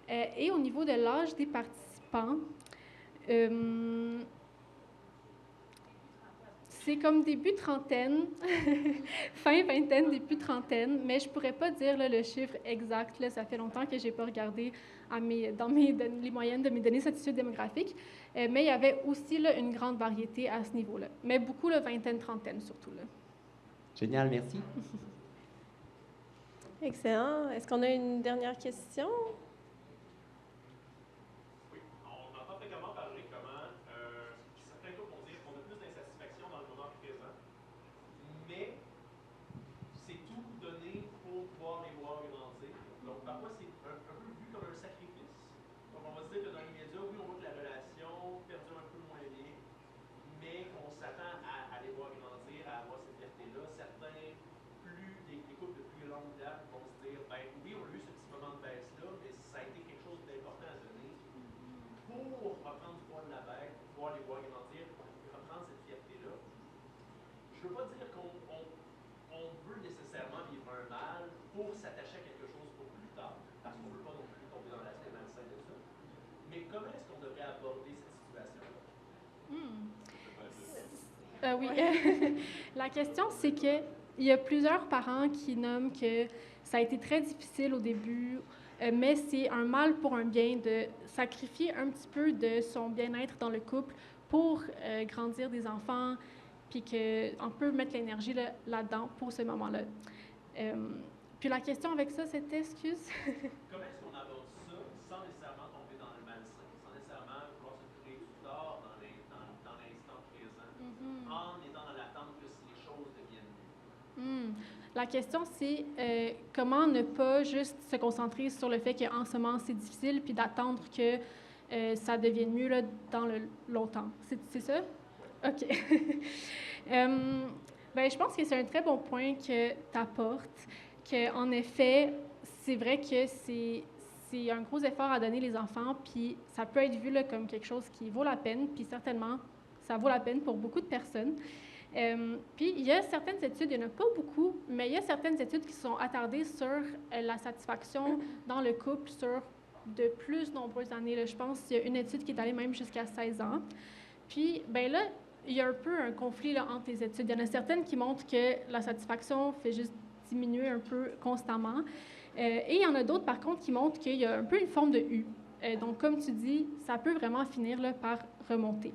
Et au niveau de l'âge des participants, c'est comme début trentaine, fin vingtaine, début trentaine, mais je ne pourrais pas dire là, le chiffre exact. Là, ça fait longtemps que je n'ai pas regardé les moyennes de mes données sociodémographiques, mais il y avait aussi là, une grande variété à ce niveau-là. Mais beaucoup, la vingtaine, trentaine surtout. Là. Génial, merci. Excellent. Est-ce qu'on a une dernière question? Oui, on entend fréquemment parler comment certains couples vont dire qu'on a plus d'insatisfaction dans le moment présent, mais c'est tout donné pour pouvoir les voir grandir. Donc parfois, c'est un peu vu comme un sacrifice. Donc on va se dire que dans l'immédiat, oui, on voit que la relation perdure un peu moins bien, mais qu'on s'attend à les voir grandir, à avoir cette fierté-là. Certains, les couples de plus longue date vont se dire, ben oui, on a eu ce petit moment de baisse-là, mais ça a été quelque chose d'important à donner pour reprendre du poids de la bête, pour pouvoir les voir grandir, reprendre cette fierté-là. Je ne veux pas dire qu'on veut nécessairement vivre un mal pour s'attacher à quelque chose pour plus tard, parce qu'on ne veut pas non plus tomber dans l'aspect malsain de ça. Mais comment est-ce qu'on devrait aborder cette situation-là? Oui. La question, c'est qu'il y a plusieurs parents qui nomment que ça a été très difficile au début, mais c'est un mal pour un bien de sacrifier un petit peu de son bien-être dans le couple pour grandir des enfants, puis qu'on peut mettre l'énergie là-dedans pour ce moment-là. Puis la question avec ça, c'était, excuse? Comment est-ce qu'on aborde ça sans nécessairement tomber dans le malsain, sans nécessairement vouloir se créer du tort dans l'instant présent, en étant dans l'attente que les choses deviennent mieux? La question, c'est comment ne pas juste se concentrer sur le fait qu'en ce moment, c'est difficile, puis d'attendre que ça devienne mieux là, dans le longtemps. C'est ça? OK. Ben, je pense que c'est un très bon point que tu apportes, qu'en effet, c'est vrai que c'est un gros effort à donner les enfants, puis ça peut être vu là, comme quelque chose qui vaut la peine, puis certainement, ça vaut la peine pour beaucoup de personnes. Puis, il y a certaines études, il n'y en a pas beaucoup, mais il y a certaines études qui sont attardées sur la satisfaction dans le couple sur de plus nombreuses années. Là. Je pense qu'il y a une étude qui est allée même jusqu'à 16 ans. Puis, ben là, il y a un peu un conflit là, entre les études. Il y en a certaines qui montrent que la satisfaction fait juste diminuer un peu constamment. Et il y en a d'autres, par contre, qui montrent qu'il y a un peu une forme de U. Donc, comme tu dis, ça peut vraiment finir là, par remonter.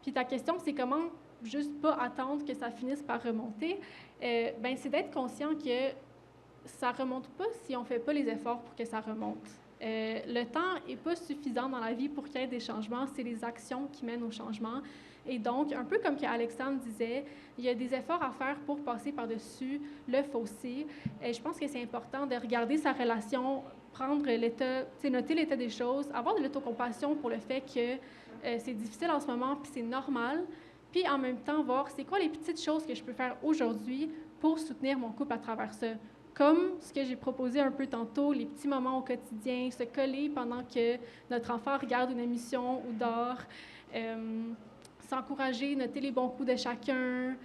Puis ta question, c'est comment juste pas attendre que ça finisse par remonter? Ben, c'est d'être conscient que ça remonte pas si on ne fait pas les efforts pour que ça remonte. Le temps n'est pas suffisant dans la vie pour qu'il y ait des changements, c'est les actions qui mènent au changement. Et donc, un peu comme Alexandre disait, il y a des efforts à faire pour passer par-dessus le fossé. Et je pense que c'est important de regarder sa relation, prendre l'état, noter l'état des choses, avoir de l'autocompassion pour le fait que c'est difficile en ce moment, puis c'est normal. Puis en même temps, voir c'est quoi les petites choses que je peux faire aujourd'hui pour soutenir mon couple à travers ça. Comme ce que j'ai proposé un peu tantôt, les petits moments au quotidien, se coller pendant que notre enfant regarde une émission ou dort, s'encourager, noter les bons coups de chacun,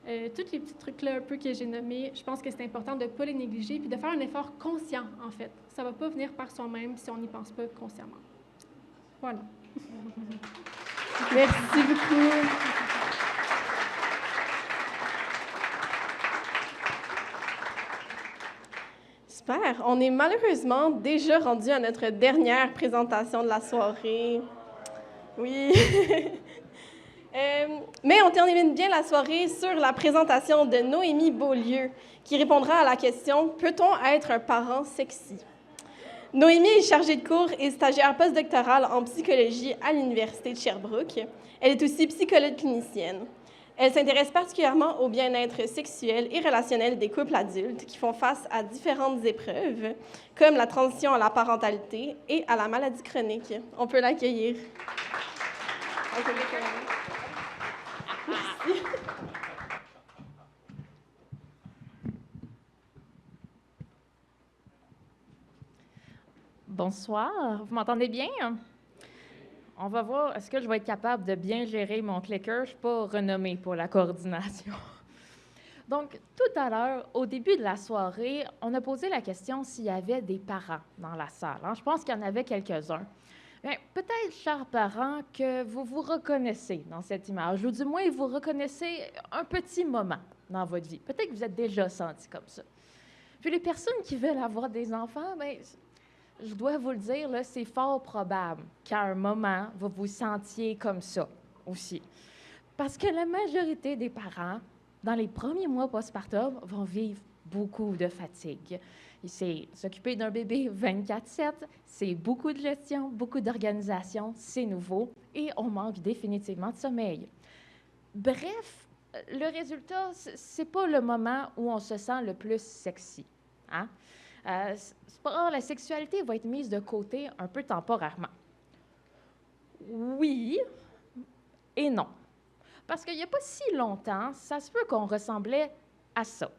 tous les petits trucs-là un peu que j'ai nommés, je pense que c'est important de ne pas les négliger puis de faire un effort conscient, en fait. Ça ne va pas venir par soi-même si on n'y pense pas consciemment. Voilà. Merci beaucoup. Super. On est malheureusement déjà rendu à notre dernière présentation de la soirée. Oui. Mais on termine bien la soirée sur la présentation de Noémie Beaulieu, qui répondra à la question « Peut-on être un parent sexy? » Noémie est chargée de cours et stagiaire postdoctorale en psychologie à l'Université de Sherbrooke. Elle est aussi psychologue clinicienne. Elle s'intéresse particulièrement au bien-être sexuel et relationnel des couples adultes qui font face à différentes épreuves, comme la transition à la parentalité et à la maladie chronique. On peut l'accueillir. Merci. Bonsoir, vous m'entendez bien? On va voir, est-ce que je vais être capable de bien gérer mon clicker? Je ne suis pas renommée pour la coordination. Donc, tout à l'heure, au début de la soirée, on a posé la question s'il y avait des parents dans la salle. Hein? Je pense qu'il y en avait quelques-uns. Bien, peut-être, chers parents, que vous vous reconnaissez dans cette image, ou du moins, vous reconnaissez un petit moment dans votre vie. Peut-être que vous êtes déjà senti comme ça. Puis les personnes qui veulent avoir des enfants, bien, je dois vous le dire, là, c'est fort probable qu'à un moment, vous vous sentiez comme ça aussi. Parce que la majorité des parents, dans les premiers mois postpartum, vont vivre beaucoup de fatigue. C'est s'occuper d'un bébé 24/7, c'est beaucoup de gestion, beaucoup d'organisation, c'est nouveau, et on manque définitivement de sommeil. Bref, le résultat, c'est pas le moment où on se sent le plus sexy. Hein? La sexualité va être mise de côté un peu temporairement. Oui et non. Parce qu'il n'y a pas si longtemps, ça se peut qu'on ressemblait à ça.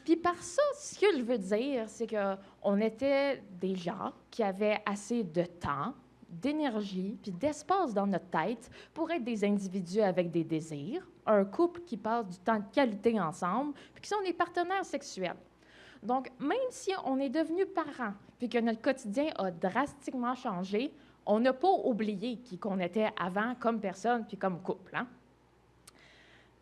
Puis par ça, ce que je veux dire, c'est qu'on était des gens qui avaient assez de temps, d'énergie, puis d'espace dans notre tête pour être des individus avec des désirs, un couple qui passe du temps de qualité ensemble, puis qui sont des partenaires sexuels. Donc, même si on est devenu parents, puis que notre quotidien a drastiquement changé, on n'a pas oublié qui qu'on était avant comme personne puis comme couple. Hein?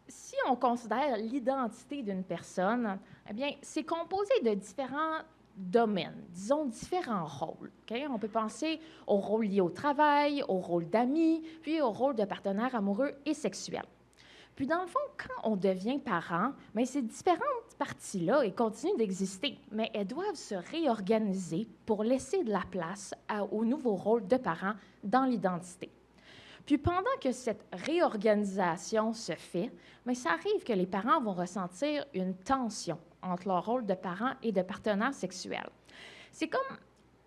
Si on considère l'identité d'une personne, eh bien, c'est composé de différents domaines, disons différents rôles. Okay? On peut penser au rôle lié au travail, au rôle d'amis, puis au rôle de partenaire amoureux et sexuel. Puis dans le fond, quand on devient parent, bien, ces différentes parties-là, elles continuent d'exister, mais elles doivent se réorganiser pour laisser de la place au nouveau rôle de parent dans l'identité. Puis pendant que cette réorganisation se fait, bien, ça arrive que les parents vont ressentir une tension entre leur rôle de parent et de partenaire sexuel. C'est comme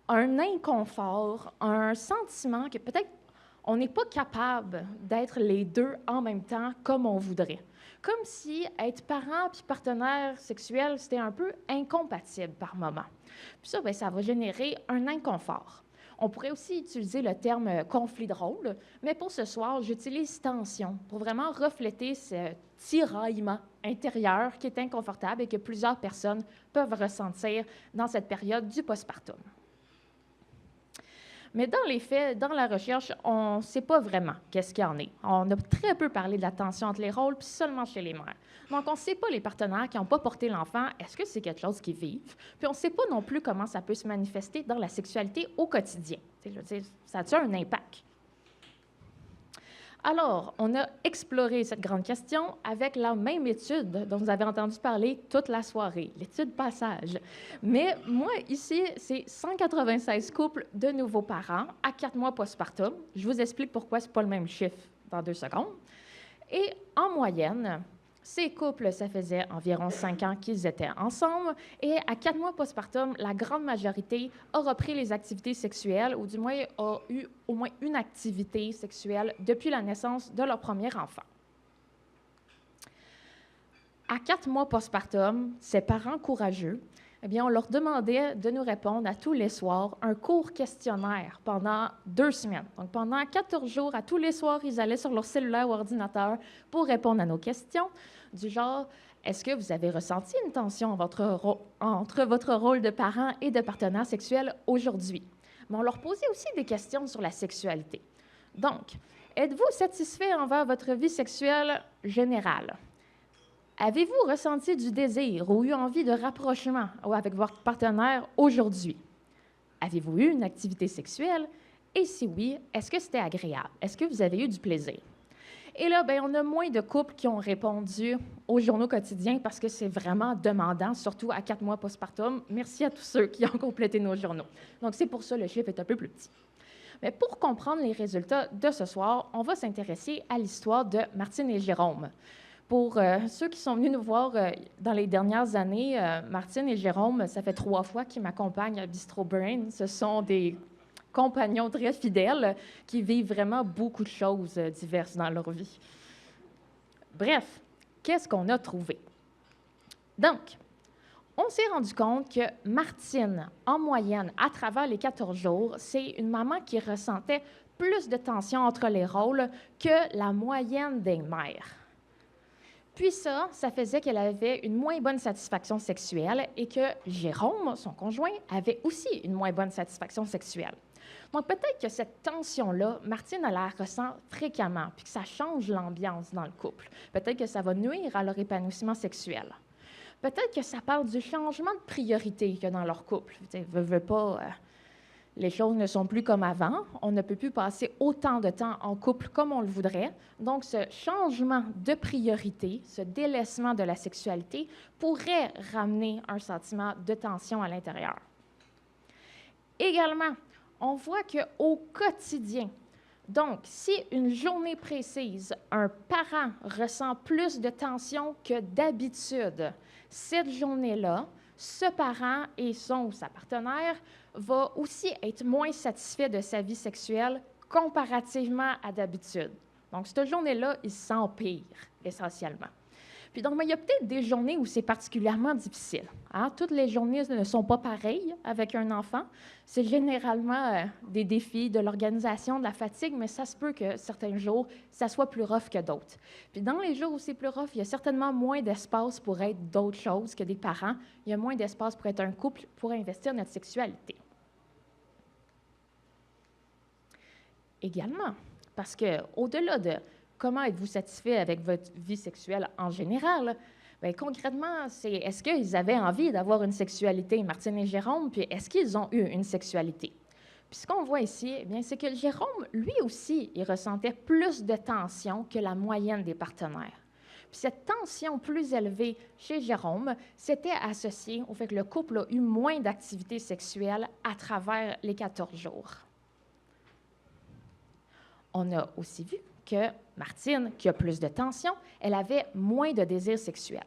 un inconfort, un sentiment que peut-être on n'est pas capable d'être les deux en même temps comme on voudrait. Comme si être parent puis partenaire sexuel, c'était un peu incompatible par moment. Puis ça, bien, ça va générer un inconfort. On pourrait aussi utiliser le terme conflit de rôle, mais pour ce soir, j'utilise tension pour vraiment refléter ce tiraillement intérieur qui est inconfortable et que plusieurs personnes peuvent ressentir dans cette période du postpartum. Mais dans les faits, dans la recherche, on ne sait pas vraiment qu'est-ce qu'il y en est. On a très peu parlé de la tension entre les rôles, puis seulement chez les mères. Donc, on ne sait pas les partenaires qui n'ont pas porté l'enfant, est-ce que c'est quelque chose qu'ils vivent? Puis, on ne sait pas non plus comment ça peut se manifester dans la sexualité au quotidien. Je veux dire, ça a un impact? Alors, on a exploré cette grande question avec la même étude dont vous avez entendu parler toute la soirée, l'étude Passage. Mais moi, ici, c'est 196 couples de nouveaux parents à 4 mois postpartum. Je vous explique pourquoi ce n'est pas le même chiffre dans 2 secondes. Et en moyenne, ces couples, ça faisait environ 5 ans qu'ils étaient ensemble. Et à 4 mois postpartum, la grande majorité a repris les activités sexuelles, ou du moins a eu au moins une activité sexuelle depuis la naissance de leur premier enfant. À 4 mois postpartum, ces parents courageux, eh bien, on leur demandait de nous répondre à tous les soirs un court questionnaire pendant 2 semaines. Donc, pendant 14 jours, à tous les soirs, ils allaient sur leur cellulaire ou ordinateur pour répondre à nos questions, du genre, est-ce que vous avez ressenti une tension entre votre rôle de parent et de partenaire sexuel aujourd'hui? Mais on leur posait aussi des questions sur la sexualité. Donc, êtes-vous satisfait envers votre vie sexuelle générale? Avez-vous ressenti du désir ou eu envie de rapprochement avec votre partenaire aujourd'hui? Avez-vous eu une activité sexuelle? Et si oui, est-ce que c'était agréable? Est-ce que vous avez eu du plaisir? Et là, bien, on a moins de couples qui ont répondu aux journaux quotidiens parce que c'est vraiment demandant, surtout à 4 mois postpartum. Merci à tous ceux qui ont complété nos journaux. Donc, c'est pour ça que le chiffre est un peu plus petit. Mais pour comprendre les résultats de ce soir, on va s'intéresser à l'histoire de Martine et Jérôme. Pour ceux qui sont venus nous voir dans les dernières années, Martine et Jérôme, ça fait 3 fois qu'ils m'accompagnent à Bistro Brain. Ce sont des compagnons très fidèles qui vivent vraiment beaucoup de choses diverses dans leur vie. Bref, qu'est-ce qu'on a trouvé? Donc, on s'est rendu compte que Martine, en moyenne, à travers les 14 jours, c'est une maman qui ressentait plus de tension entre les rôles que la moyenne des mères. Puis ça faisait qu'elle avait une moins bonne satisfaction sexuelle et que Jérôme, son conjoint, avait aussi une moins bonne satisfaction sexuelle. Donc peut-être que cette tension-là, Martine, elle la ressent fréquemment, puis que ça change l'ambiance dans le couple. Peut-être que ça va nuire à leur épanouissement sexuel. Peut-être que ça parle du changement de priorité qu'il y a dans leur couple. Veux pas, les choses ne sont plus comme avant. On ne peut plus passer autant de temps en couple comme on le voudrait. Donc, ce changement de priorité, ce délaissement de la sexualité pourrait ramener un sentiment de tension à l'intérieur. Également, on voit qu'au quotidien, donc, si une journée précise, un parent ressent plus de tension que d'habitude, cette journée-là, ce parent et son ou sa partenaire va aussi être moins satisfait de sa vie sexuelle comparativement à d'habitude. Donc, cette journée-là, il s'empire essentiellement. Puis donc, il y a peut-être des journées où c'est particulièrement difficile. Hein? Toutes les journées ne sont pas pareilles avec un enfant. C'est généralement des défis de l'organisation, de la fatigue, mais ça se peut que certains jours, ça soit plus rough que d'autres. Puis dans les jours où c'est plus rough, il y a certainement moins d'espace pour être d'autres choses que des parents. Il y a moins d'espace pour être un couple, pour investir notre sexualité. Également, parce qu'au-delà de comment êtes-vous satisfait avec votre vie sexuelle en général, Bien, concrètement, c'est est-ce qu'ils avaient envie d'avoir une sexualité, Martine et Jérôme, puis est-ce qu'ils ont eu une sexualité? Puis ce qu'on voit ici, eh bien, c'est que Jérôme, lui aussi, il ressentait plus de tension que la moyenne des partenaires. Puis cette tension plus élevée chez Jérôme, c'était associé au fait que le couple a eu moins d'activité sexuelle à travers les 14 jours. On a aussi vu que Martine, qui a plus de tension, elle avait moins de désir sexuel.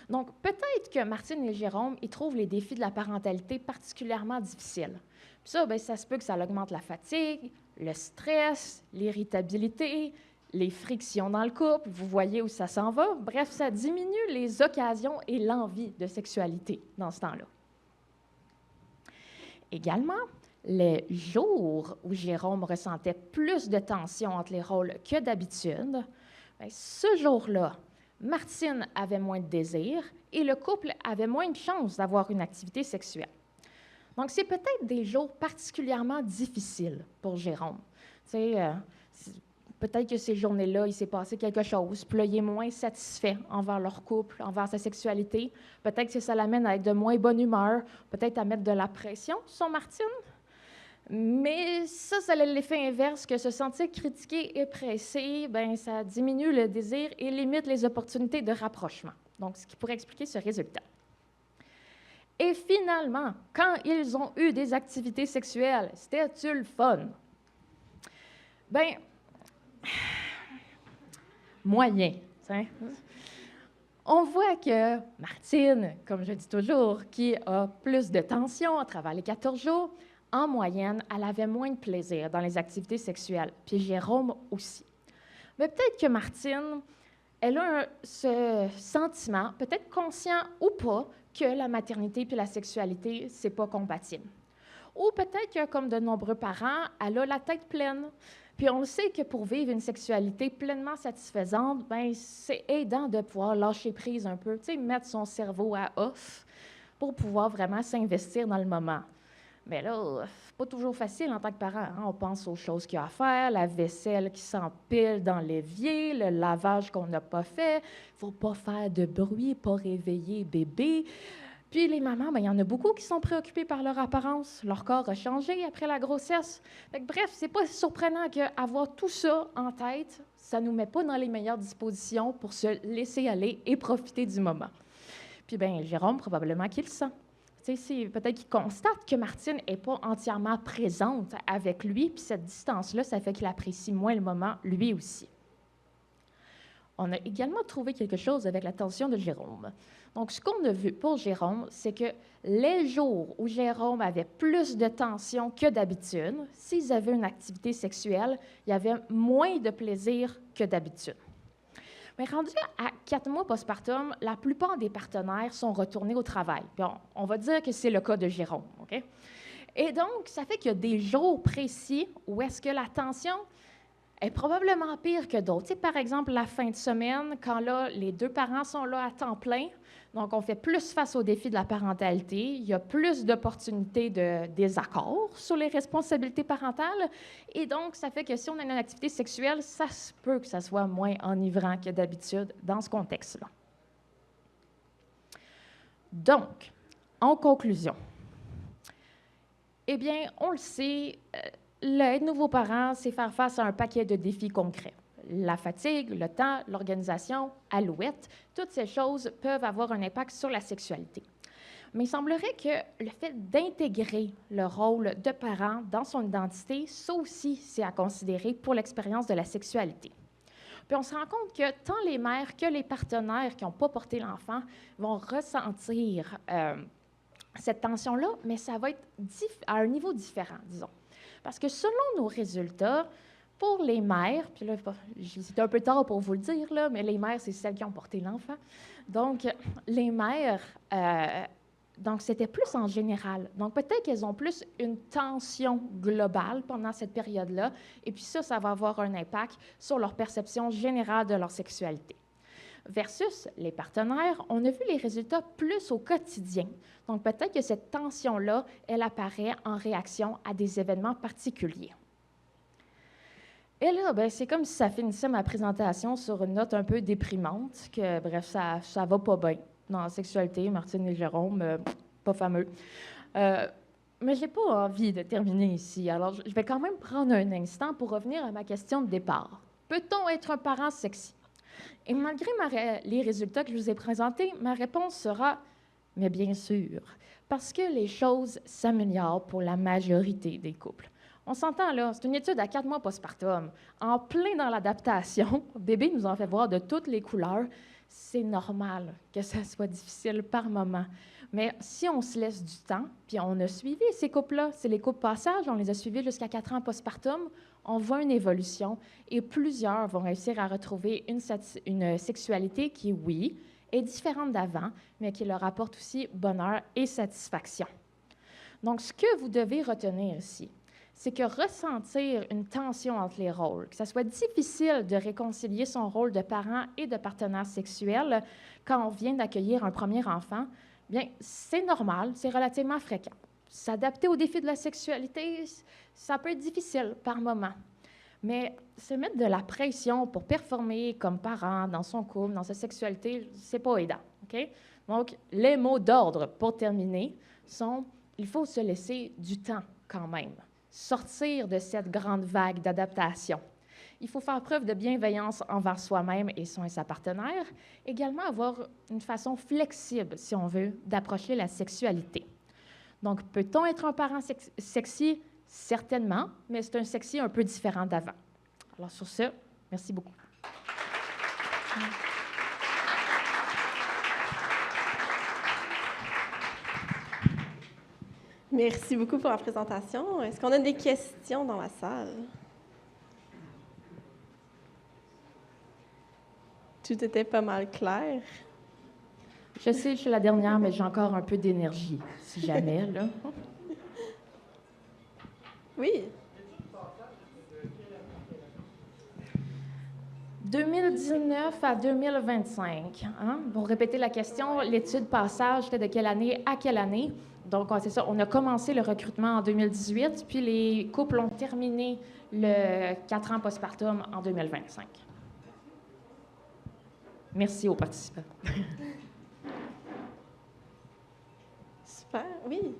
Donc, peut-être que Martine et Jérôme, ils trouvent les défis de la parentalité particulièrement difficiles. Puis ça, bien, ça se peut que ça augmente la fatigue, le stress, l'irritabilité, les frictions dans le couple, vous voyez où ça s'en va. Bref, ça diminue les occasions et l'envie de sexualité dans ce temps-là. Également, les jours où Jérôme ressentait plus de tension entre les rôles que d'habitude, bien, ce jour-là, Martine avait moins de désir et le couple avait moins de chances d'avoir une activité sexuelle. Donc, c'est peut-être des jours particulièrement difficiles pour Jérôme. Tu sais, peut-être que ces journées-là, il s'est passé quelque chose, puis là, il est moins satisfait envers leur couple, envers sa sexualité. Peut-être que ça l'amène à être de moins bonne humeur, peut-être à mettre de la pression sur Martine. Mais ça a l'effet inverse, que se sentir critiqué et pressé, bien, ça diminue le désir et limite les opportunités de rapprochement. Donc, ce qui pourrait expliquer ce résultat. Et finalement, quand ils ont eu des activités sexuelles, c'était-tu le fun? Bien, moyen. T'sais. On voit que Martine, comme je dis toujours, qui a plus de tension à travers les 14 jours, en moyenne, elle avait moins de plaisir dans les activités sexuelles, puis Jérôme aussi. Mais peut-être que Martine, elle a ce sentiment, peut-être conscient ou pas, que la maternité puis la sexualité, c'est pas compatible. Ou peut-être que, comme de nombreux parents, elle a la tête pleine. Puis on le sait que pour vivre une sexualité pleinement satisfaisante, bien, c'est aidant de pouvoir lâcher prise un peu, tu sais, mettre son cerveau à off pour pouvoir vraiment s'investir dans le moment. Mais là, c'est pas toujours facile en tant que parent. Hein? On pense aux choses qu'il y a à faire, la vaisselle qui s'empile dans l'évier, le lavage qu'on n'a pas fait. Il ne faut pas faire de bruit, pas réveiller bébé. Puis les mamans, bien, il y en a beaucoup qui sont préoccupées par leur apparence. Leur corps a changé après la grossesse. Fait que, bref, c'est pas surprenant qu'avoir tout ça en tête, ça ne nous met pas dans les meilleures dispositions pour se laisser aller et profiter du moment. Puis bien, Jérôme, probablement qu'il le sent. Peut-être qu'il constate que Martine n'est pas entièrement présente avec lui, puis cette distance-là, ça fait qu'il apprécie moins le moment, lui aussi. On a également trouvé quelque chose avec la tension de Jérôme. Donc, ce qu'on a vu pour Jérôme, c'est que les jours où Jérôme avait plus de tension que d'habitude, s'ils avaient une activité sexuelle, il y avait moins de plaisir que d'habitude. Mais rendu à 4 mois postpartum, la plupart des partenaires sont retournés au travail. Puis on va dire que c'est le cas de Jérôme. Okay? Et donc, ça fait qu'il y a des jours précis où est-ce que la tension est probablement pire que d'autres. Tu sais, par exemple, la fin de semaine, quand là, les deux parents sont là à temps plein, donc on fait plus face aux défis de la parentalité, il y a plus d'opportunités de désaccord sur les responsabilités parentales, et donc ça fait que si on a une activité sexuelle, ça se peut que ça soit moins enivrant que d'habitude dans ce contexte-là. Donc, en conclusion, eh bien, on le sait, être nouveau parent, c'est faire face à un paquet de défis concrets. La fatigue, le temps, l'organisation, Alouette, toutes ces choses peuvent avoir un impact sur la sexualité. Mais il semblerait que le fait d'intégrer le rôle de parent dans son identité, ça aussi, c'est à considérer pour l'expérience de la sexualité. Puis on se rend compte que tant les mères que les partenaires qui n'ont pas porté l'enfant vont ressentir cette tension-là, mais ça va être à un niveau différent, disons. Parce que selon nos résultats, pour les mères, puis là, c'est un peu tard pour vous le dire, là, mais les mères, c'est celles qui ont porté l'enfant. Donc, les mères, donc c'était plus en général. Donc, peut-être qu'elles ont plus une tension globale pendant cette période-là, et puis ça va avoir un impact sur leur perception générale de leur sexualité. Versus les partenaires, on a vu les résultats plus au quotidien. Donc, peut-être que cette tension-là, elle apparaît en réaction à des événements particuliers. Et là, ben, c'est comme si ça finissait ma présentation sur une note un peu déprimante, que bref, ça va pas bien dans la sexualité, Martine et Jérôme, pas fameux. Mais j'ai pas envie de terminer ici, alors je vais quand même prendre un instant pour revenir à ma question de départ. Peut-on être un parent sexy? Et malgré les résultats que je vous ai présentés, ma réponse sera « mais bien sûr », parce que les choses s'améliorent pour la majorité des couples. On s'entend là, c'est une étude à 4 mois postpartum, en plein dans l'adaptation. Bébé nous en fait voir de toutes les couleurs. C'est normal que ça soit difficile par moment. Mais si on se laisse du temps, puis on a suivi ces couples-là, c'est les couples passages, on les a suivis jusqu'à 4 ans postpartum, on voit une évolution et plusieurs vont réussir à retrouver une sexualité qui, oui, est différente d'avant, mais qui leur apporte aussi bonheur et satisfaction. Donc, ce que vous devez retenir ici, c'est que ressentir une tension entre les rôles, que ça soit difficile de réconcilier son rôle de parent et de partenaire sexuel quand on vient d'accueillir un premier enfant, bien, c'est normal, c'est relativement fréquent. S'adapter aux défis de la sexualité, ça peut être difficile par moment. Mais se mettre de la pression pour performer comme parent dans son couple, dans sa sexualité, c'est pas aidant. Okay? Donc, les mots d'ordre pour terminer sont « il faut se laisser du temps quand même ». Sortir de cette grande vague d'adaptation. Il faut faire preuve de bienveillance envers soi-même et sa partenaire. Également avoir une façon flexible, si on veut, d'approcher la sexualité. Donc, peut-on être un parent sexy? Certainement, mais c'est un sexy un peu différent d'avant. Alors, sur ce, merci beaucoup. Merci beaucoup pour la présentation. Est-ce qu'on a des questions dans la salle? Tout était pas mal clair. Je sais, je suis la dernière, mais j'ai encore un peu d'énergie, si jamais, là. Oui. 2019 à 2025. Hein? Pour répéter la question, l'étude passage, c'était de quelle année à quelle année? Donc, c'est ça, on a commencé le recrutement en 2018, puis les couples ont terminé le 4 ans postpartum en 2025. Merci aux participants. Super, oui.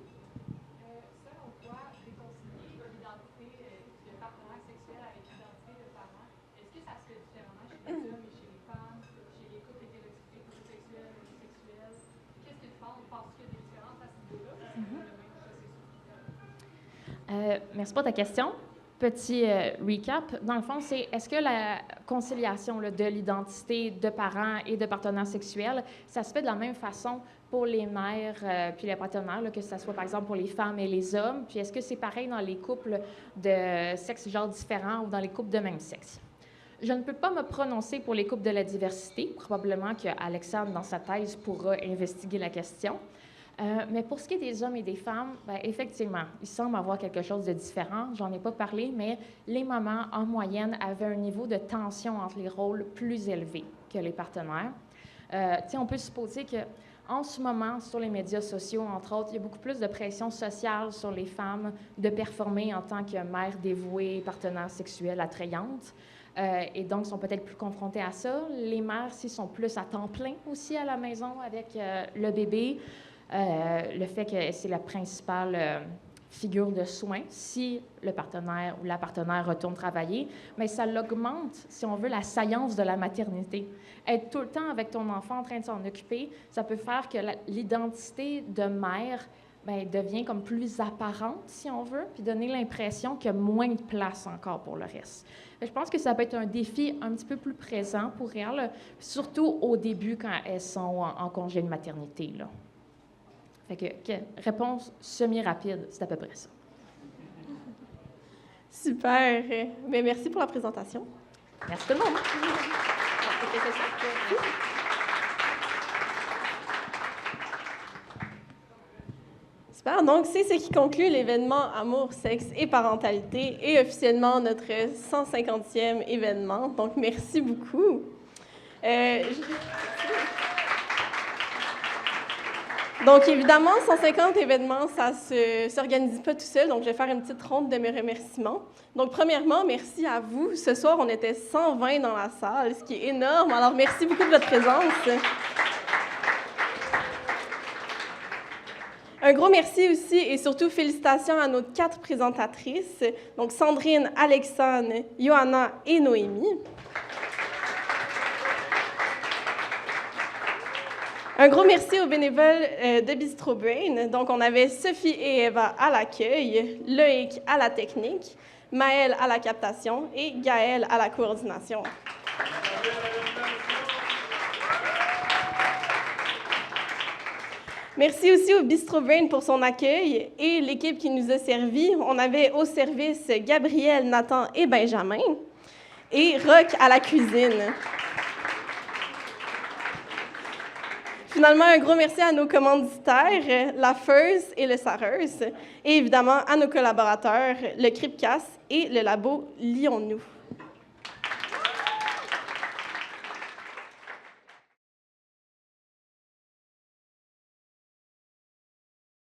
Selon toi, réconcilier l'identité de partenaire sexuel avec l'identité de parent, est-ce que ça se fait différemment chez les hommes et chez les femmes, chez les couples hétérosexuels, homosexuels? Qu'est-ce que tu penses? Penses-tu qu'il y a des différences à ce niveau-là? Merci pour ta question. Petit recap. Dans le fond, c'est est-ce que la conciliation là, de l'identité de parents et de partenaires sexuels, ça se fait de la même façon pour les mères puis les partenaires, là, que ce soit par exemple pour les femmes et les hommes? Puis est-ce que c'est pareil dans les couples de sexe genre différents ou dans les couples de même sexe? Je ne peux pas me prononcer pour les couples de la diversité. Probablement qu'Alexandre, dans sa thèse, pourra investiguer la question. Mais pour ce qui est des hommes et des femmes, bien, effectivement, il semble avoir quelque chose de différent. J'en ai pas parlé, mais les mamans, en moyenne, avaient un niveau de tension entre les rôles plus élevé que les partenaires. On peut supposer qu'en ce moment, sur les médias sociaux, entre autres, il y a beaucoup plus de pression sociale sur les femmes de performer en tant que mère dévouée, partenaire sexuelle attrayante. Et donc, sont peut-être plus confrontées à ça. Les mères, s'ils sont plus à temps plein aussi à la maison avec le bébé. Le fait que c'est la principale figure de soins si le partenaire ou la partenaire retourne travailler, mais ça l'augmente, si on veut, la saillance de la maternité. Être tout le temps avec ton enfant en train de s'en occuper, ça peut faire que l'identité de mère devient comme plus apparente, si on veut, puis donner l'impression qu'il y a moins de place encore pour le reste. Je pense que ça peut être un défi un petit peu plus présent pour elles, surtout au début quand elles sont en congé de maternité, là. Fait que réponse semi-rapide, c'est à peu près ça. Super. Mais merci pour la présentation. Merci tout le monde. Super. Donc, c'est ce qui conclut l'événement Amour, sexe et parentalité et officiellement notre 150e événement. Donc, merci beaucoup. Donc, évidemment, 150 événements, ça ne s'organise pas tout seul. Donc, je vais faire une petite ronde de mes remerciements. Donc, premièrement, merci à vous. Ce soir, on était 120 dans la salle, ce qui est énorme. Alors, merci beaucoup de votre présence. Un gros merci aussi et surtout félicitations à nos 4 présentatrices, donc Sandrine, Alexandre, Johanna et Noémie. Un gros merci aux bénévoles de Bistro Brain. Donc, on avait Sophie et Eva à l'accueil, Loïc à la technique, Maëlle à la captation et Gaëlle à la coordination. Merci aussi au Bistro Brain pour son accueil et l'équipe qui nous a servi. On avait au service Gabriel, Nathan et Benjamin et Roch à la cuisine. Finalement, un gros merci à nos commanditaires, la FEUS et le SAREUS, et évidemment à nos collaborateurs, le CRIPCAS et le labo Lions-nous.